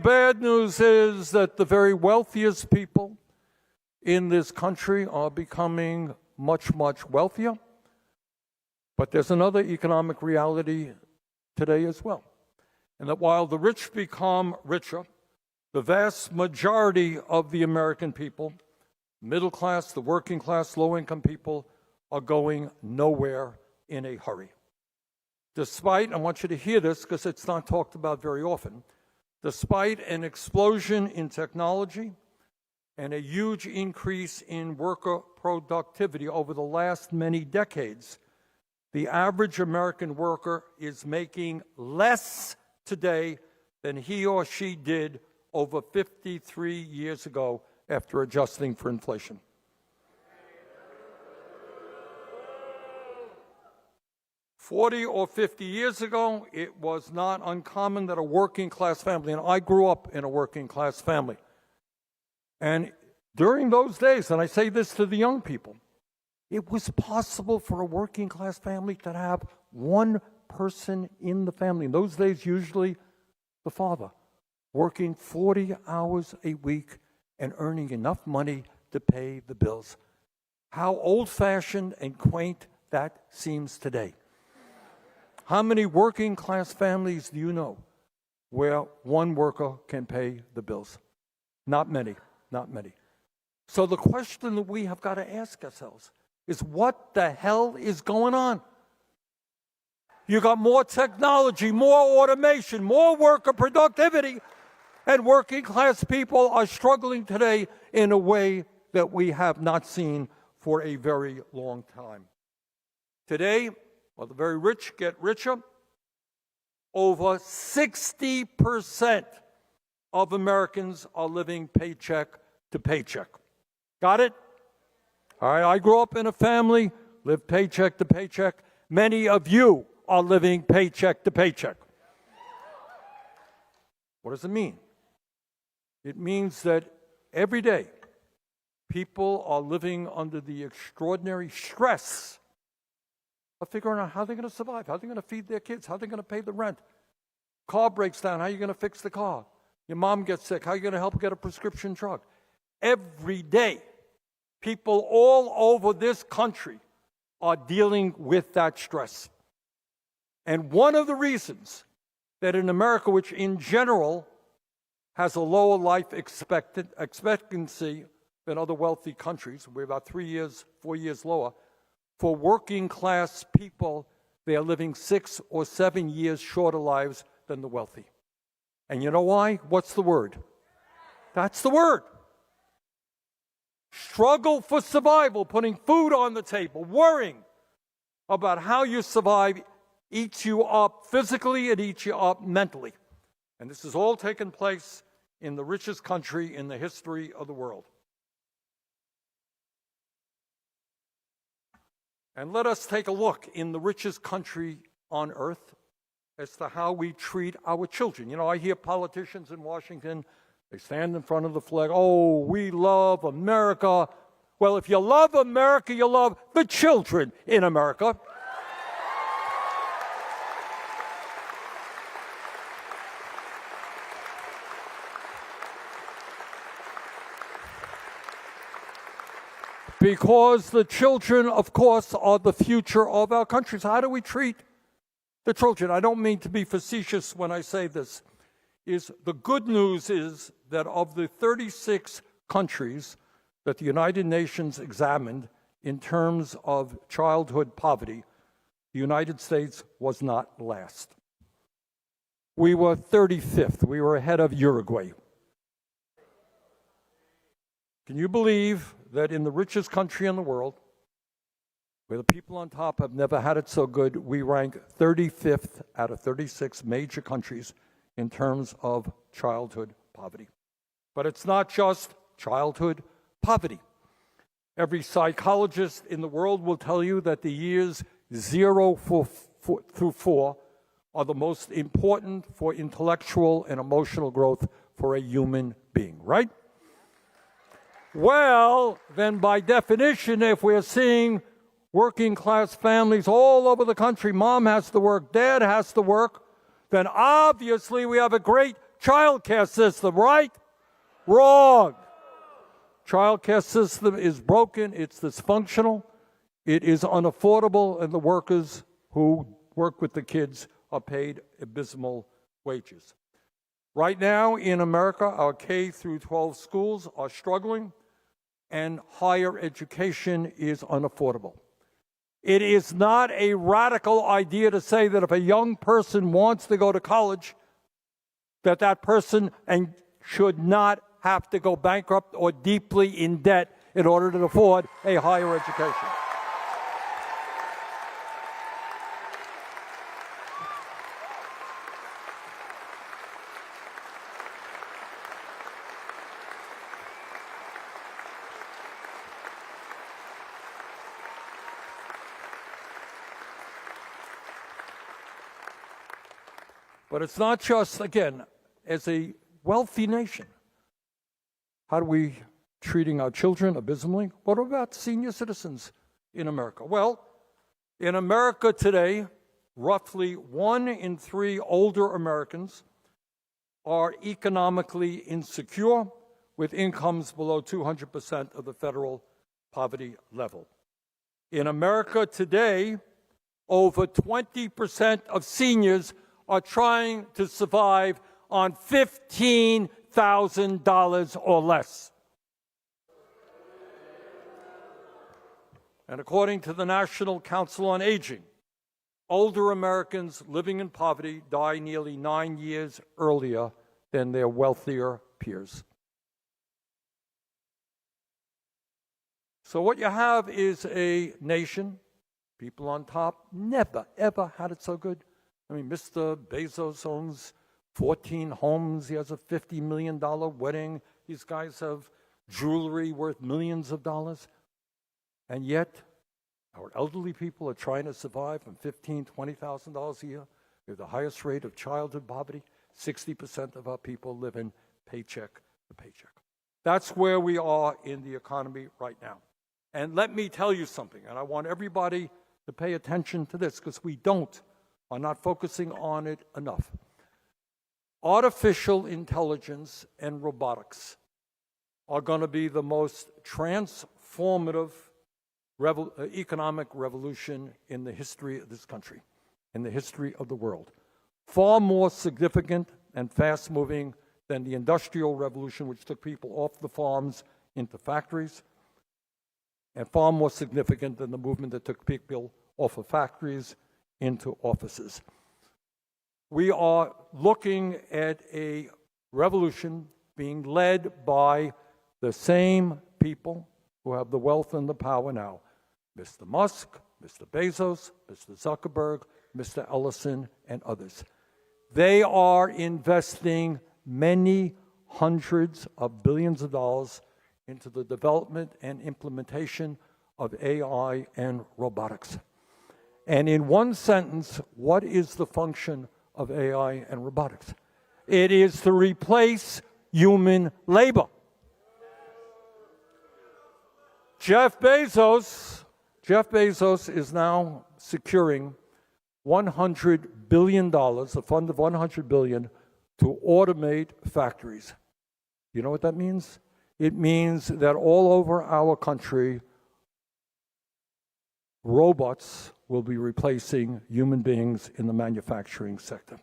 S6: that the very wealthiest people in this country are becoming much, much wealthier. But there's another economic reality today as well. And that while the rich become richer, the vast majority of the American people, middle class, the working class, low-income people, are going nowhere in a hurry. Despite, I want you to hear this because it's not talked about very often, despite an explosion in technology and a huge increase in worker productivity over the last many decades, the average American worker is making less today than he or she did over 53 years ago after adjusting for inflation. 40 or 50 years ago, it was not uncommon that a working class family, and I grew up in a working class family, and during those days, and I say this to the young people, it was possible for a working class family to have one person in the family. In those days, usually the father, working 40 hours a week and earning enough money to pay the bills. How old-fashioned and quaint that seems today. How many working class families do you know where one worker can pay the bills? Not many, not many. So the question that we have got to ask ourselves is, what the hell is going on? You got more technology, more automation, more worker productivity, and working class people are struggling today in a way that we have not seen for a very long time. Today, while the very rich get richer, over 60% of Americans are living paycheck to paycheck. Got it? All right, I grew up in a family, lived paycheck to paycheck. Many of you are living paycheck to paycheck. What does it mean? It means that every day people are living under the extraordinary stress of figuring out how they're going to survive, how they're going to feed their kids, how they're going to pay the rent. Car breaks down, how are you going to fix the car? Your mom gets sick, how are you going to help get a prescription drug? Every day, people all over this country are dealing with that stress. And one of the reasons that in America, which in general has a lower life expectancy than other wealthy countries, we're about 3 years, 4 years lower, for working class people, they are living 6 or 7 years shorter lives than the wealthy. And you know why? What's the word? That's the word. Struggle for survival, putting food on the table, worrying about how you survive, eats you up physically and eats you up mentally. And this has all taken place in the richest country in the history of the world. And let us take a look in the richest country on earth as to how we treat our children. You know, I hear politicians in Washington, they stand in front of the flag, oh, we love America. Well, if you love America, you love the children in America. Because the children, of course, are the future of our countries. How do we treat the children? I don't mean to be facetious when I say this. The good news is that of the 36 countries that the United Nations examined in terms of childhood poverty, the United States was not last. We were 35th. We were ahead of Uruguay. Can you believe that in the richest country in the world, where the people on top have never had it so good, we rank 35th out of 36 major countries in terms of childhood poverty? But it's not just childhood poverty. Every psychologist in the world will tell you that the years 0 through 4 are the most important for intellectual and emotional growth for a human being, right? Well, then by definition, if we're seeing working class families all over the country, mom has to work, dad has to work, then obviously we have a great child care system, right? Wrong. Child care system is broken, it's dysfunctional, it is unaffordable, and the workers who work with the kids are paid abysmal wages. Right now in America, our K through 12 schools are struggling, and higher education is unaffordable. It is not a radical idea to say that if a young person wants to go to college, that person should not have to go bankrupt or deeply in debt in order to afford a higher education. But it's not just, again, as a wealthy nation, how are we treating our children abysmally? What about senior citizens in America? Well, in America today, roughly 1 in 3 older Americans are economically insecure with incomes below 200% of the federal poverty level. In America today, over 20% of seniors are trying to survive on $15,000 or less. And according to the National Council on Aging, older Americans living in poverty die nearly 9 years earlier than their wealthier peers. So what you have is a nation, people on top, never, ever had it so good. I mean, Mr. Bezos owns 14 homes. He has a $50 million wedding. These guys have jewelry worth millions of dollars. And yet, our elderly people are trying to survive on $15,000, $20,000 a year. We have the highest rate of childhood poverty. 60% of our people live in paycheck to paycheck. That's where we are in the economy right now. And let me tell you something, and I want everybody to pay attention to this because we are not focusing on it enough. Artificial intelligence and robotics are going to be the most transformative economic revolution in the history of this country, in the history of the world. Far more significant and fast-moving than the Industrial Revolution, which took people off the farms into factories, and far more significant than the movement that took people off of factories into offices. We are looking at a revolution being led by the same people who have the wealth and the power now. Mr. Musk, Mr. Bezos, Mr. Zuckerberg, Mr. Ellison, and others. They are investing many hundreds of billions of dollars into the development and implementation of AI and robotics. And in one sentence, what is the function of AI and robotics? It is to replace human labor. Jeff Bezos is now securing $100 billion, a fund of $100 billion, to automate factories. You know what that means? It means that all over our country, robots will be replacing human beings in the manufacturing sector.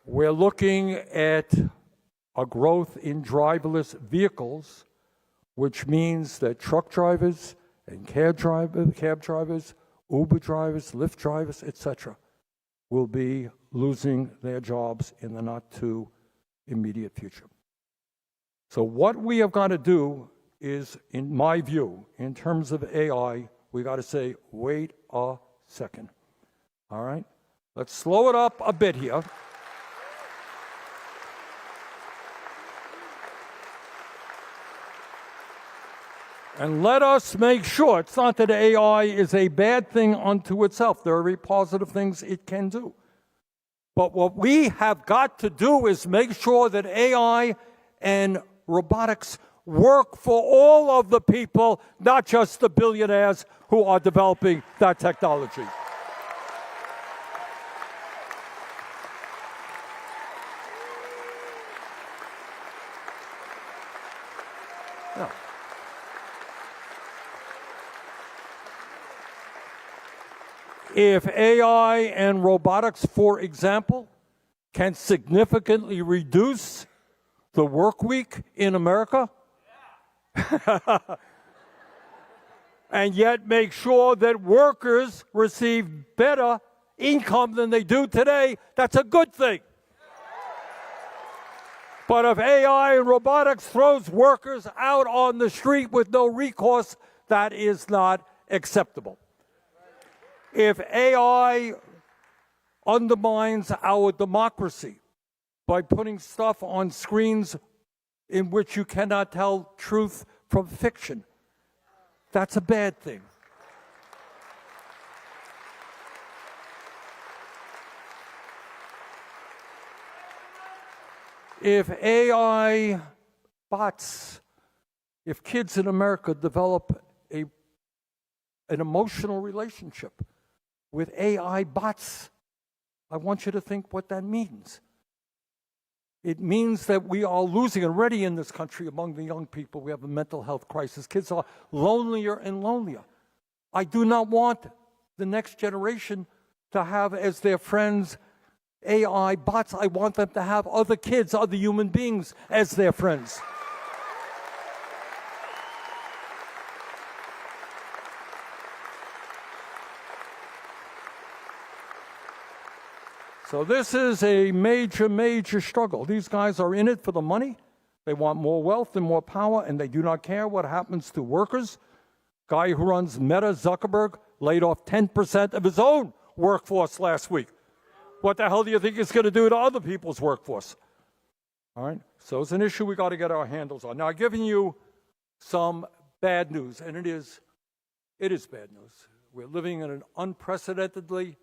S6: We're looking at a growth in driverless vehicles, which means that truck drivers and cab drivers, Uber drivers, Lyft drivers, etc., will be losing their jobs in the not too immediate future. So what we have got to do is, in my view, in terms of AI, we got to say, wait a second. All right? Let's slow it up a bit here. And let us make sure, it's not that AI is a bad thing unto itself. There are very positive things it can do. But what we have got to do is make sure that AI and robotics work for all of the people, not just the billionaires who are developing that technology. Now, if AI and robotics, for example, can significantly reduce the work week in America, and yet make sure that workers receive better income than they do today, that's a good thing. But if AI and robotics throws workers out on the street with no recourse, that is not acceptable. If AI undermines our democracy by putting stuff on screens in which you cannot tell truth from fiction, that's a bad thing. if AI bots, if kids in America develop an emotional relationship with AI bots, I want you to think what that means. It means that we are losing already in this country among the young people. We have a mental health crisis. Kids are lonelier and lonelier. I do not want the next generation to have as their friends AI bots. I want them to have other kids, other human beings as their friends. So this is a major, major struggle. These guys are in it for the money. They want more wealth and more power, and they do not care what happens to workers. Guy who runs Meta, Zuckerberg, laid off 10% of his own workforce last week. What the hell do you think he's going to do to other people's workforce? All right, so it's an issue we got to get our handles on. Now, I've given you some bad news, and it is bad news. We're living in an unprecedentedly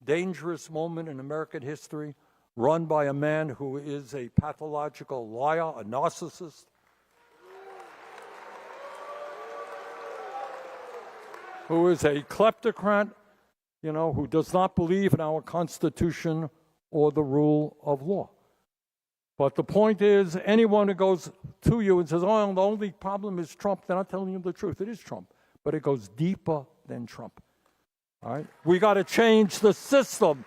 S6: dangerous moment in American history, run by a man who is a pathological liar, a narcissist, who is a kleptocrat, who does not believe in our Constitution or the rule of law. But the point is, anyone who goes to you and says, oh, the only problem is Trump, they're not telling you the truth. It is Trump, but it goes deeper than Trump. All right? We got to change the system.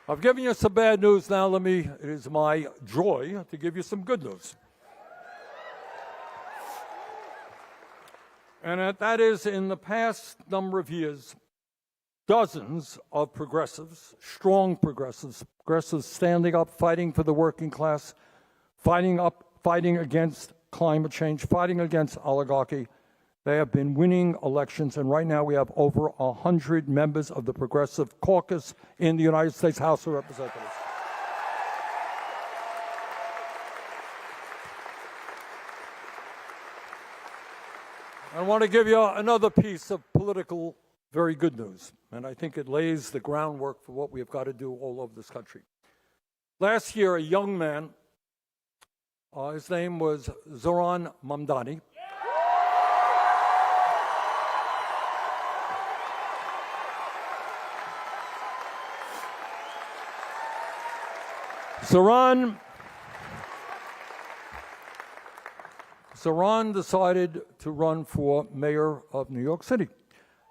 S6: I've given you some bad news. Now it is my joy to give you some good news. And that is, in the past number of years, dozens of progressives, strong progressives standing up, fighting for the working class, fighting against climate change, fighting against oligarchy. They have been winning elections, and right now we have over 100 members of the Progressive Caucus in the United States House of Representatives. I want to give you another piece of political, very good news, and I think it lays the groundwork for what we have got to do all over this country. Last year, a young man, his name was Zoran Mamdani. Zoran decided to run for mayor of New York City.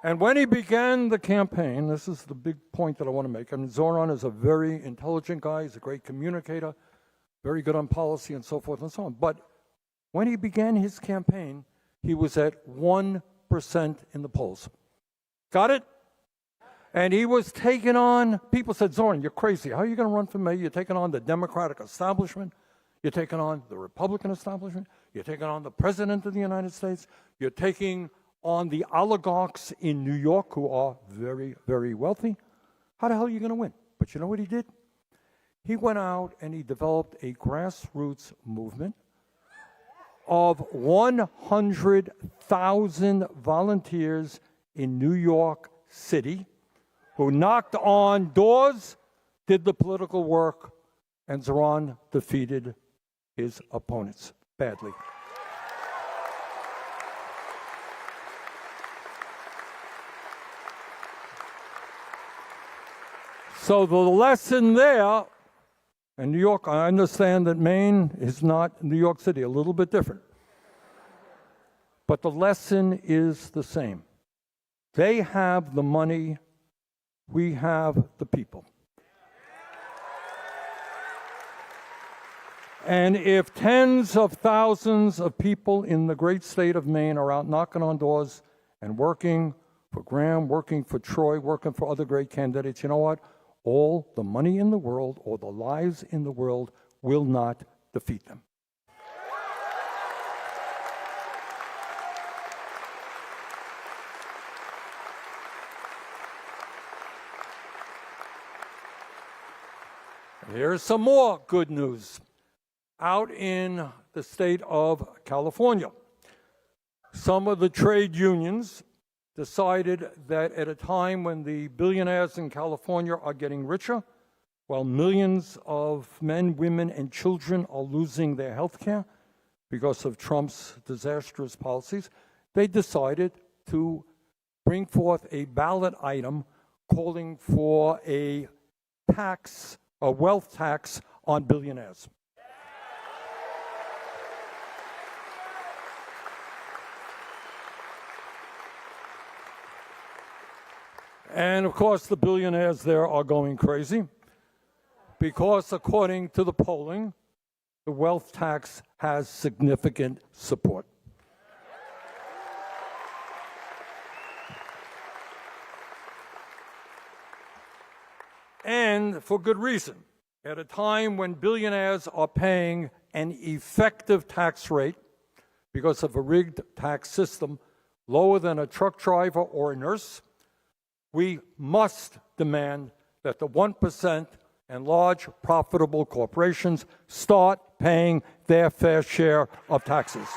S6: And when he began the campaign, this is the big point that I want to make. I mean, Zoran is a very intelligent guy. He's a great communicator, very good on policy and so forth and so on. But when he began his campaign, he was at 1% in the polls. Got it? And he was taking on, people said, Zoran, you're crazy. How are you going to run for mayor? You're taking on the Democratic establishment. You're taking on the Republican establishment. You're taking on the President of the United States. You're taking on the oligarchs in New York who are very, very wealthy. How the hell are you going to win? But you know what he did? He went out and he developed a grassroots movement of 100,000 volunteers in New York City who knocked on doors, did the political work, and Zoran defeated his opponents badly. So the lesson there, and New York, I understand that Maine is not New York City, a little bit different. But the lesson is the same. They have the money, we have the people. And if tens of thousands of people in the great state of Maine are out knocking on doors and working for Graham, working for Troy, working for other great candidates, you know what? All the money in the world or the lives in the world will not defeat them. Here's some more good news. Out in the state of California, some of the trade unions decided that at a time when the billionaires in California are getting richer, while millions of men, women, and children are losing their health care because of Trump's disastrous policies, they decided to bring forth a ballot item calling for a tax, a wealth tax on billionaires. And of course, the billionaires there are going crazy because, according to the polling, the wealth tax has significant support. And for good reason. At a time when billionaires are paying an effective tax rate because of a rigged tax system lower than a truck driver or a nurse, we must demand that the 1% and large profitable corporations start paying their fair share of taxes.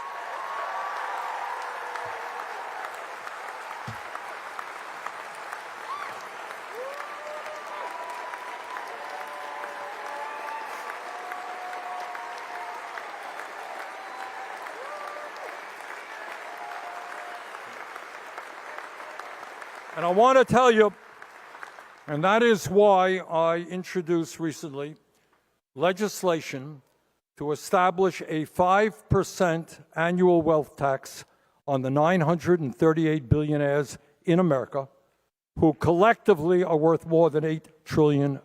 S6: And I want to tell you, and that is why I introduced recently legislation to establish a 5% annual wealth tax on the 938 billionaires in America who collectively are worth more than $8 trillion.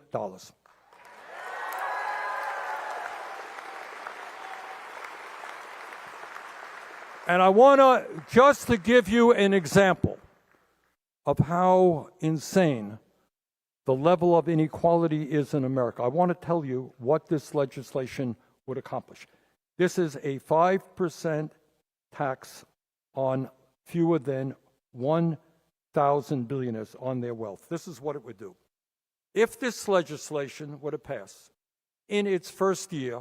S6: And I want to, just to give you an example of how insane the level of inequality is in America, I want to tell you what this legislation would accomplish. This is a 5% tax on fewer than 1,000 billionaires on their wealth. This is what it would do. If this legislation were to pass, in its first year,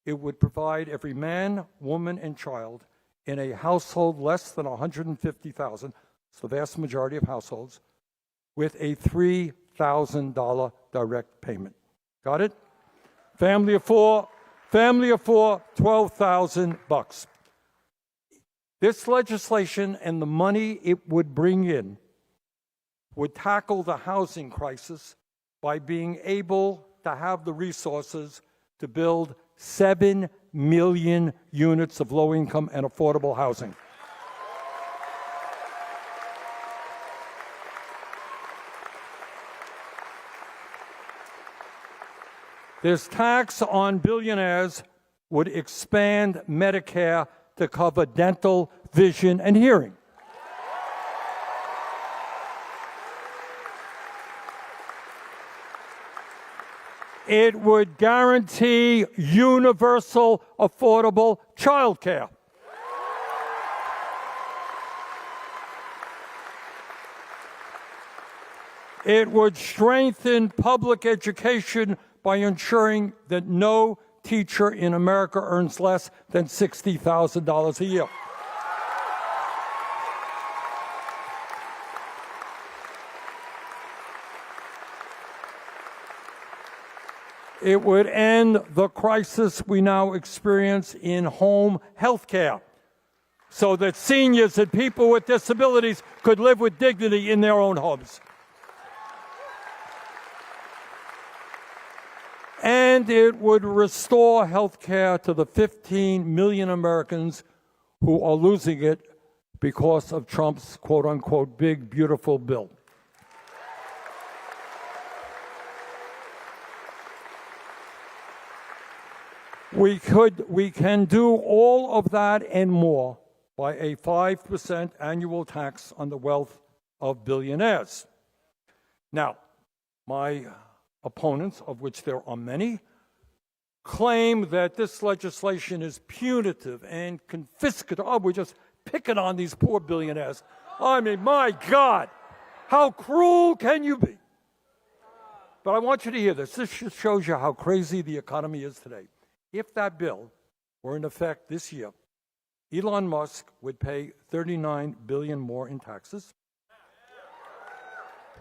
S6: it would provide every man, woman, and child in a household less than 150,000, it's the vast majority of households, with a $3,000 direct payment. Got it? Family of four, $12,000. This legislation and the money it would bring in would tackle the housing crisis by being able to have the resources to build 7 million units of low-income and affordable housing. This tax on billionaires would expand Medicare to cover dental, vision, and hearing. It would guarantee universal, affordable child care. It would strengthen public education by ensuring that no teacher in America earns less than $60,000 a year. It would end the crisis we now experience in home health care so that seniors and people with disabilities could live with dignity in their own homes. And it would restore health care to the 15 million Americans who are losing it because of Trump's quote-unquote big, beautiful bill. We can do all of that and more by a 5% annual tax on the wealth of billionaires. Now, my opponents, of which there are many, claim that this legislation is punitive and confiscatory. Oh, we're just picking on these poor billionaires. I mean, my God, how cruel can you be? But I want you to hear this. This just shows you how crazy the economy is today. If that bill were in effect this year, Elon Musk would pay $39 billion more in taxes.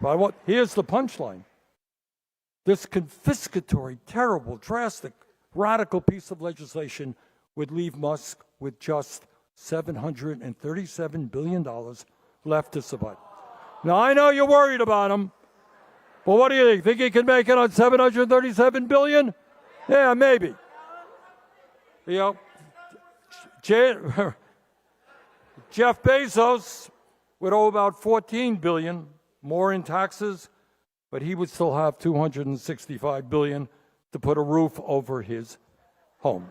S6: But here's the punchline. This confiscatory, terrible, drastic, radical piece of legislation would leave Musk with just $737 billion left to survive. Now, I know you're worried about him, but what do you think? Think he can make it on $737 billion? Yeah, maybe. You know, Jeff Bezos would owe about $14 billion more in taxes, but he would still have $265 billion to put a roof over his home.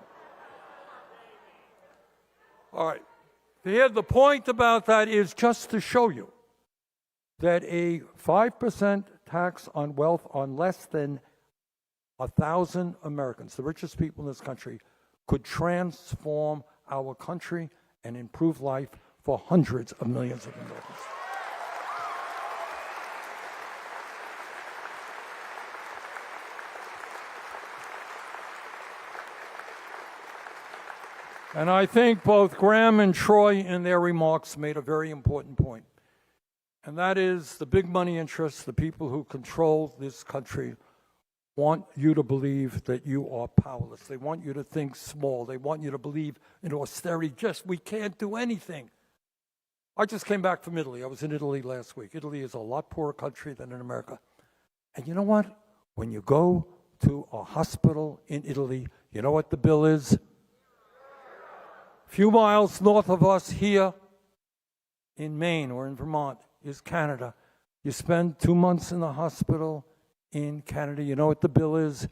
S6: All right. Here, the point about that is just to show you that a 5% tax on wealth on less than 1,000 Americans, the richest people in this country, could transform our country and improve life for hundreds of millions of Americans. And I think both Graham and Troy in their remarks made a very important point. And that is the big money interests, the people who control this country, want you to believe that you are powerless. They want you to think small. They want you to believe in austerity. Just, we can't do anything. I just came back from Italy. I was in Italy last week. Italy is a lot poorer country than in America. And you know what? When you go to a hospital in Italy, you know what the bill is? A few miles north of us here in Maine or in Vermont is Canada. You spend 2 months in the hospital in Canada. You know what the bill is?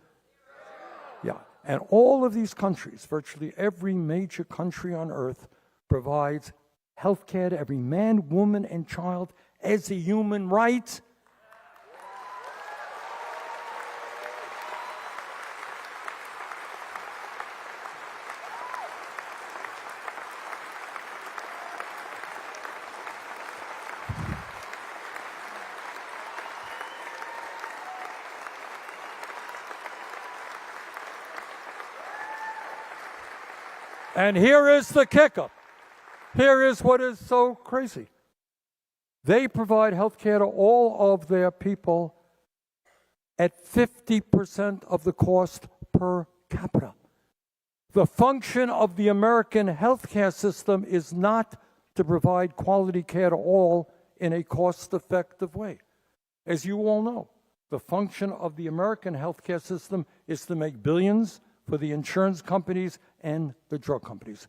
S6: Yeah. And all of these countries, virtually every major country on earth, provides health care to every man, woman, and child as a human right. And here is the kicker. Here is what is so crazy. They provide health care to all of their people at 50% of the cost per capita. The function of the American health care system is not to provide quality care to all in a cost-effective way. As you all know, the function of the American health care system is to make billions for the insurance companies and the drug companies.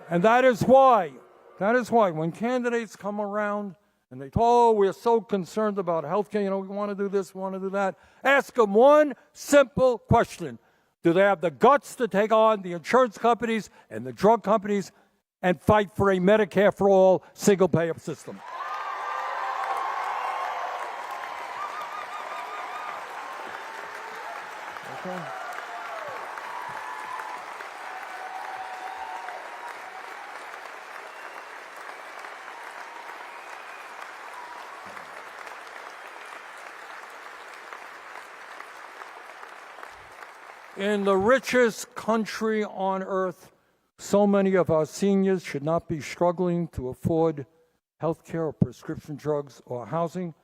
S6: And that is why when candidates come around and they talk, oh, we're so concerned about health care, we want to do this, we want to do that, ask them one simple question. Do they have the guts to take on the insurance companies and the drug companies and fight for a Medicare for all single-payer system? Okay. In the richest country on earth, so many of our seniors should not be struggling to afford health care or prescription drugs or housing.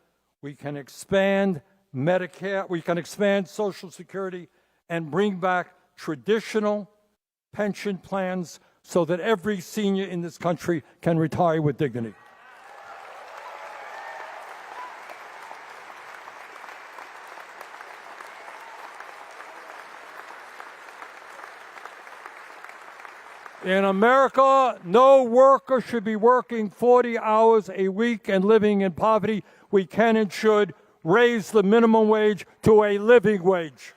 S6: We can expand Medicare, we can expand Social Security and bring back traditional pension plans so that every senior in this country can retire with dignity. In America, no worker should be working 40 hours a week and living in poverty. We can and should raise the minimum wage to a living wage.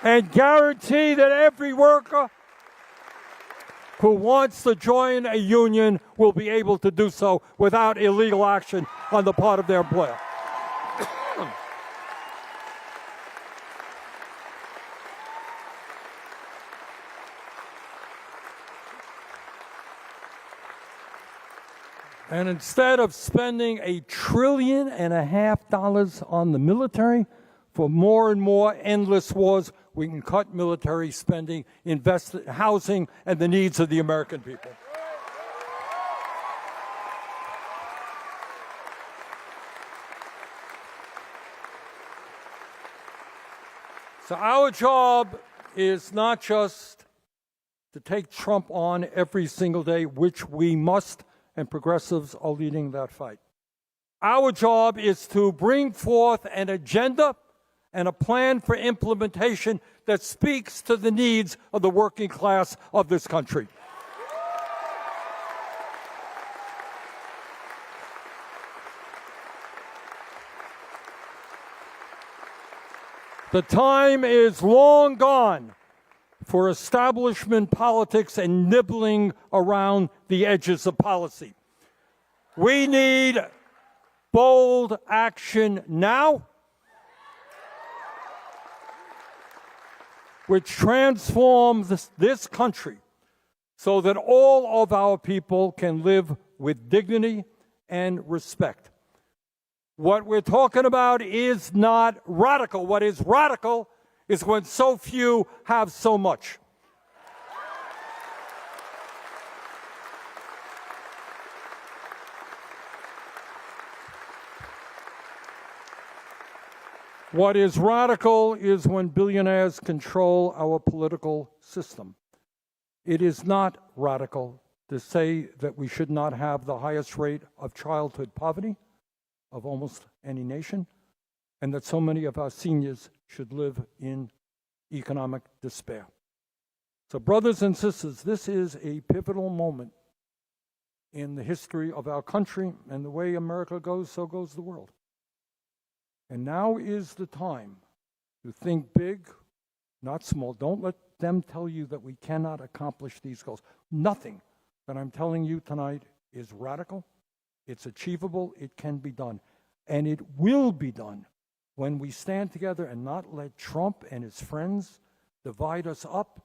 S6: And guarantee that every worker who wants to join a union will be able to do so without illegal action on the part of their employer. And instead of spending $1.5 trillion on the military for more and more endless wars, we can cut military spending, invest in housing, and the needs of the American people. So our job is not just to take Trump on every single day, which we must, and progressives are leading that fight. Our job is to bring forth an agenda and a plan for implementation that speaks to the needs of the working class of this country. The time is long gone for establishment politics and nibbling around the edges of policy. We need bold action now, which transforms this country so that all of our people can live with dignity and respect. What we're talking about is not radical. What is radical is when so few have so much. What is radical is when billionaires control our political system. It is not radical to say that we should not have the highest rate of childhood poverty of almost any nation, and that so many of our seniors should live in economic despair. So, brothers and sisters, this is a pivotal moment in the history of our country, and the way America goes, so goes the world. And now is the time to think big, not small. Don't let them tell you that we cannot accomplish these goals. Nothing that I'm telling you tonight is radical. It's achievable. It can be done. And it will be done when we stand together and not let Trump and his friends divide us up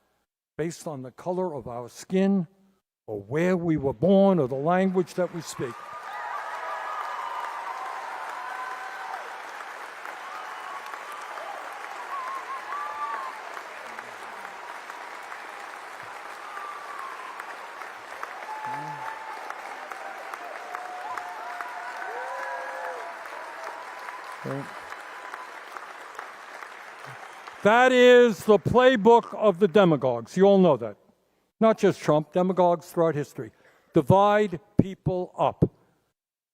S6: based on the color of our skin or where we were born or the language that we speak. That is the playbook of the demagogues. You all know that. Not just Trump, demagogues throughout history. Divide people up.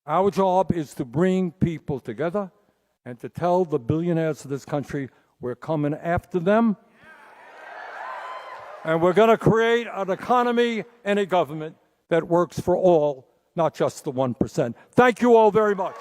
S6: Our job is to bring people together and to tell the billionaires of this country we're coming after them. And we're going to create an economy and a government that works for all, not just the 1%. Thank you all very much.